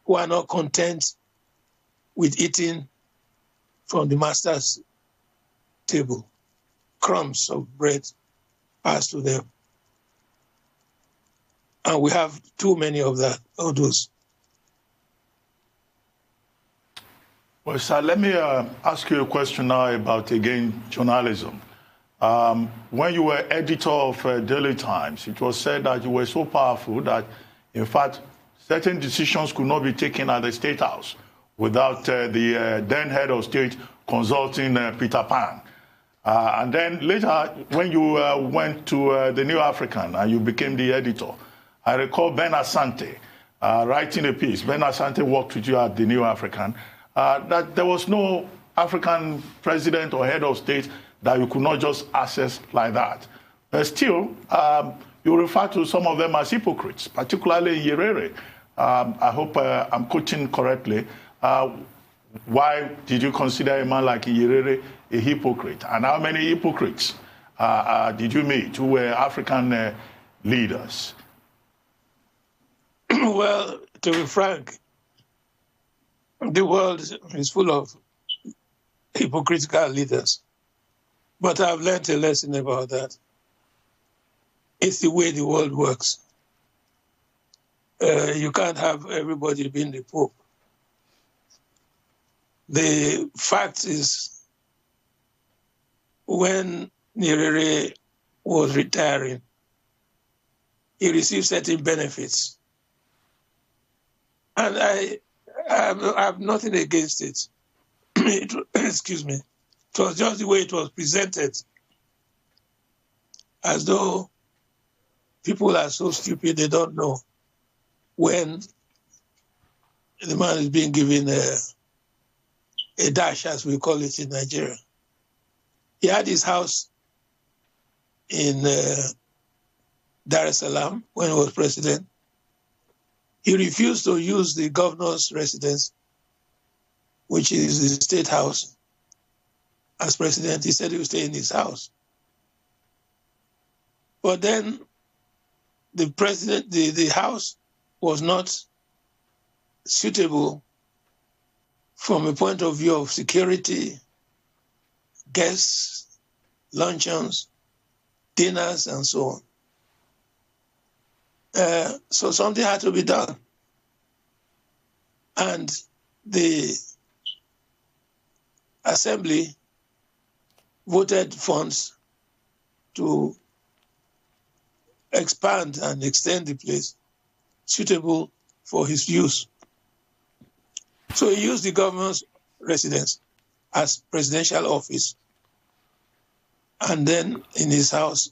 who are not content with eating from the master's table, crumbs of bread passed to them. And we have too many of those. Well, sir, let me ask you a question now about, again, journalism. When you were editor of Daily Times, it was said that you were so powerful that, in fact, certain decisions could not be taken at the State House without the then head of state consulting Peter Pan. And then later, when you went to the New African and you became the editor, I recall Ben Asante writing a piece. Ben Asante worked with you at the New African, that there was no African president or head of state that you could not just access like that. But still, you refer to some of them as hypocrites, particularly Nyerere. I hope I'm quoting correctly. Why did you consider a man like Nyerere a hypocrite? And how many hypocrites did you meet who were African leaders? Well, to be frank, the world is full of hypocritical leaders. But I've learned a lesson about that. It's the way the world works. You can't have everybody being the Pope. The fact is, when Nyerere was retiring, he received certain benefits. And I have nothing against it. Excuse me. It was just the way it was presented, as though people are so stupid they don't know when the man is being given a dash, as we call it in Nigeria. He had his house in Dar es Salaam when he was president. He refused to use the governor's residence, which is the state house. As president, he said he would stay in his house. But then the president, the house was not suitable from a point of view of security, guests, luncheons, dinners, and so on. So something had to be done. And the assembly voted funds to expand and extend the place suitable for his use. So he used the governor's residence as presidential office, and then in his house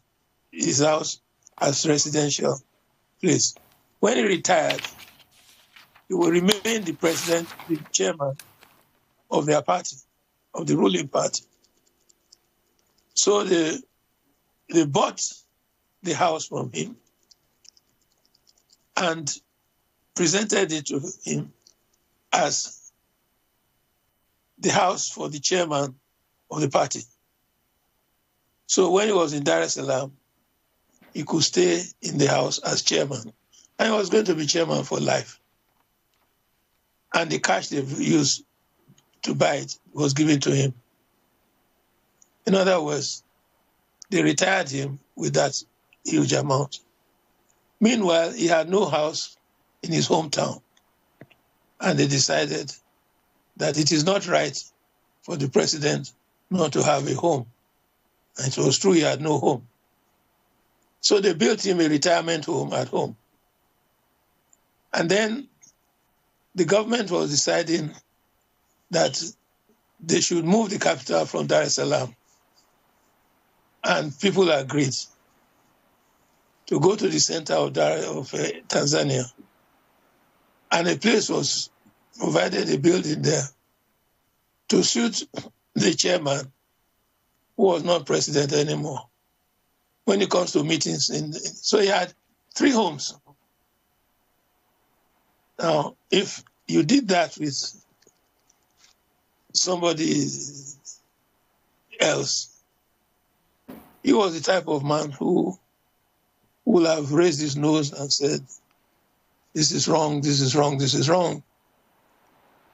as residential place. When he retired, he will remain the president, the chairman of their party, of the ruling party. So they bought the house from him, and presented it to him as the house for the chairman of the party. So when he was in Dar es Salaam, he could stay in the house as chairman. And he was going to be chairman for life. And the cash they used to buy it was given to him. In other words, they retired him with that huge amount. Meanwhile, he had no house in his hometown. And they decided that it is not right for the president not to have a home. And it was true, he had no home. So they built him a retirement home at home. And then the government was deciding that they should move the capital from Dar es Salaam. And people agreed to go to the center of Tanzania. And a place was provided, a building there, to suit the chairman, who was not president anymore, when it comes to meetings. So he had 3 homes. Now, if you did that with somebody else, he was the type of man who would have raised his nose and said, this is wrong, this is wrong, this is wrong.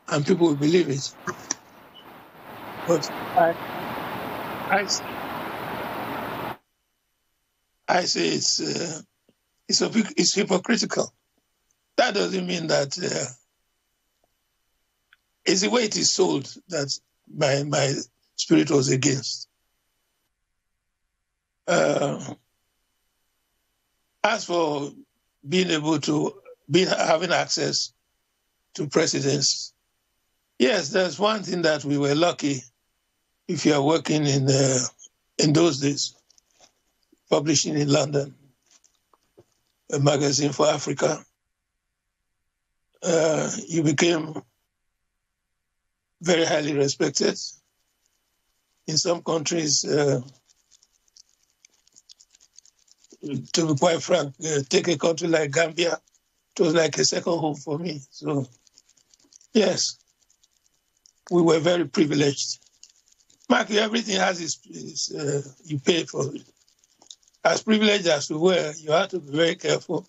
And people will believe it. But I say it's hypocritical. That doesn't mean that it's the way it is sold that my spirit was against. As for being able to having access to presidents, yes, there's one thing that we were lucky. If you are working in those days, publishing in London, a magazine for Africa, you became very highly respected. In some countries, to be quite frank, take a country like Gambia, it was like a second home for me. So, yes, we were very privileged. Mark, everything has you pay for it. As privileged as we were, you have to be very careful,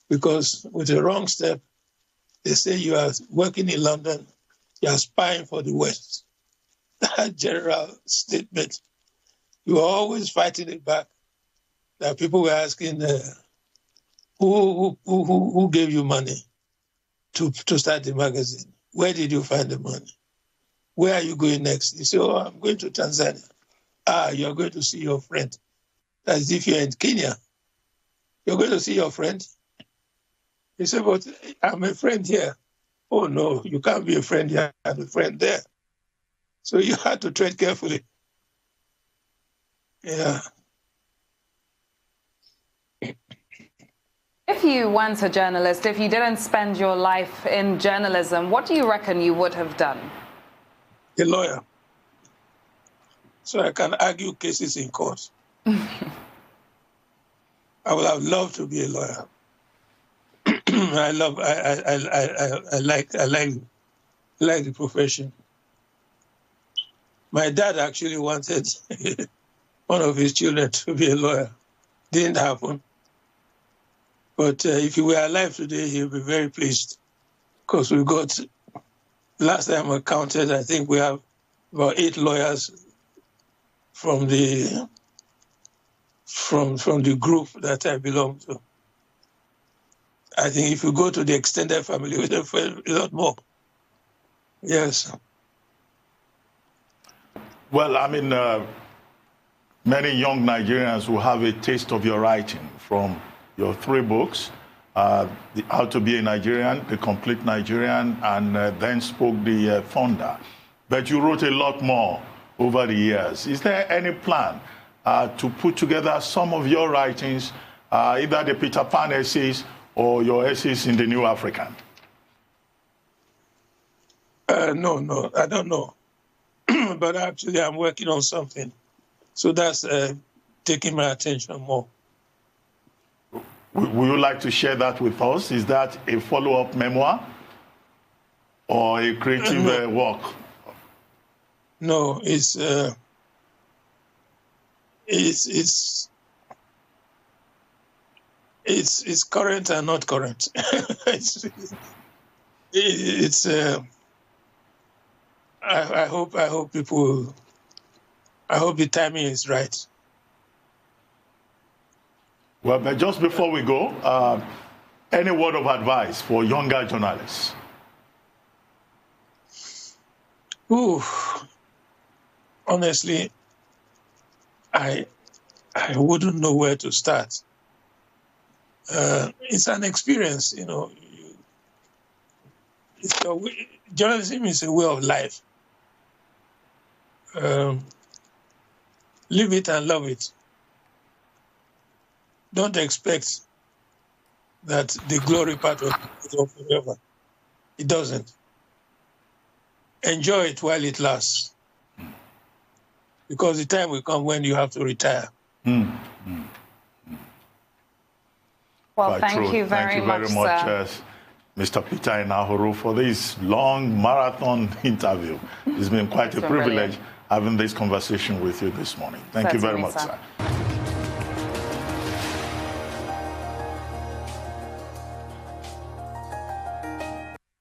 because with a wrong step, they say you are working in London, you are spying for the West. That general statement, you are always fighting it back. That people were asking, who gave you money to start the magazine? Where did you find the money? Where are you going next? You say, oh, I'm going to Tanzania. You're going to see your friend. As if you're in Kenya. You're going to see your friend? You say, but I'm a friend here. Oh, no, you can't be a friend here. I'm a friend there. So you had to tread carefully. Yeah. If you weren't a journalist, if you didn't spend your life in journalism, what do you reckon you would have done? A lawyer. So I can argue cases in court. I would have loved to be a lawyer. I like the profession. My dad actually wanted one of his children to be a lawyer. Didn't happen. But if he were alive today, he'll be very pleased, because we got, last time I counted, I think we have about 8 lawyers from the group that I belong to. I think if you go to the extended family, we have a lot more. Yes. Well, I mean, many young Nigerians will have a taste of your writing from your 3 books, How to Be a Nigerian, The Complete Nigerian, and Then Spoke the Thunder. But you wrote a lot more over the years. Is there any plan to put together some of your writings, either the Peter Pan essays or your essays in the New African? No, I don't know. But actually, I'm working on something. So that's taking my attention more. Would you like to share that with us? Is that a follow-up memoir or a creative work? No, it's current and not current. I hope people. I hope the timing is right. Well, but just before we go, any word of advice for younger journalists? Ooh, honestly, I wouldn't know where to start. It's an experience, you know. Journalism is a way of life. Live it and love it. Don't expect that the glory part of it will forever. It doesn't. Enjoy it while it lasts. Because the time will come when you have to retire. Well, thank you very much, Mr. Peter Enahoro, for this long marathon interview. It's been quite a privilege having this conversation with you this morning. Thank you very much, sir.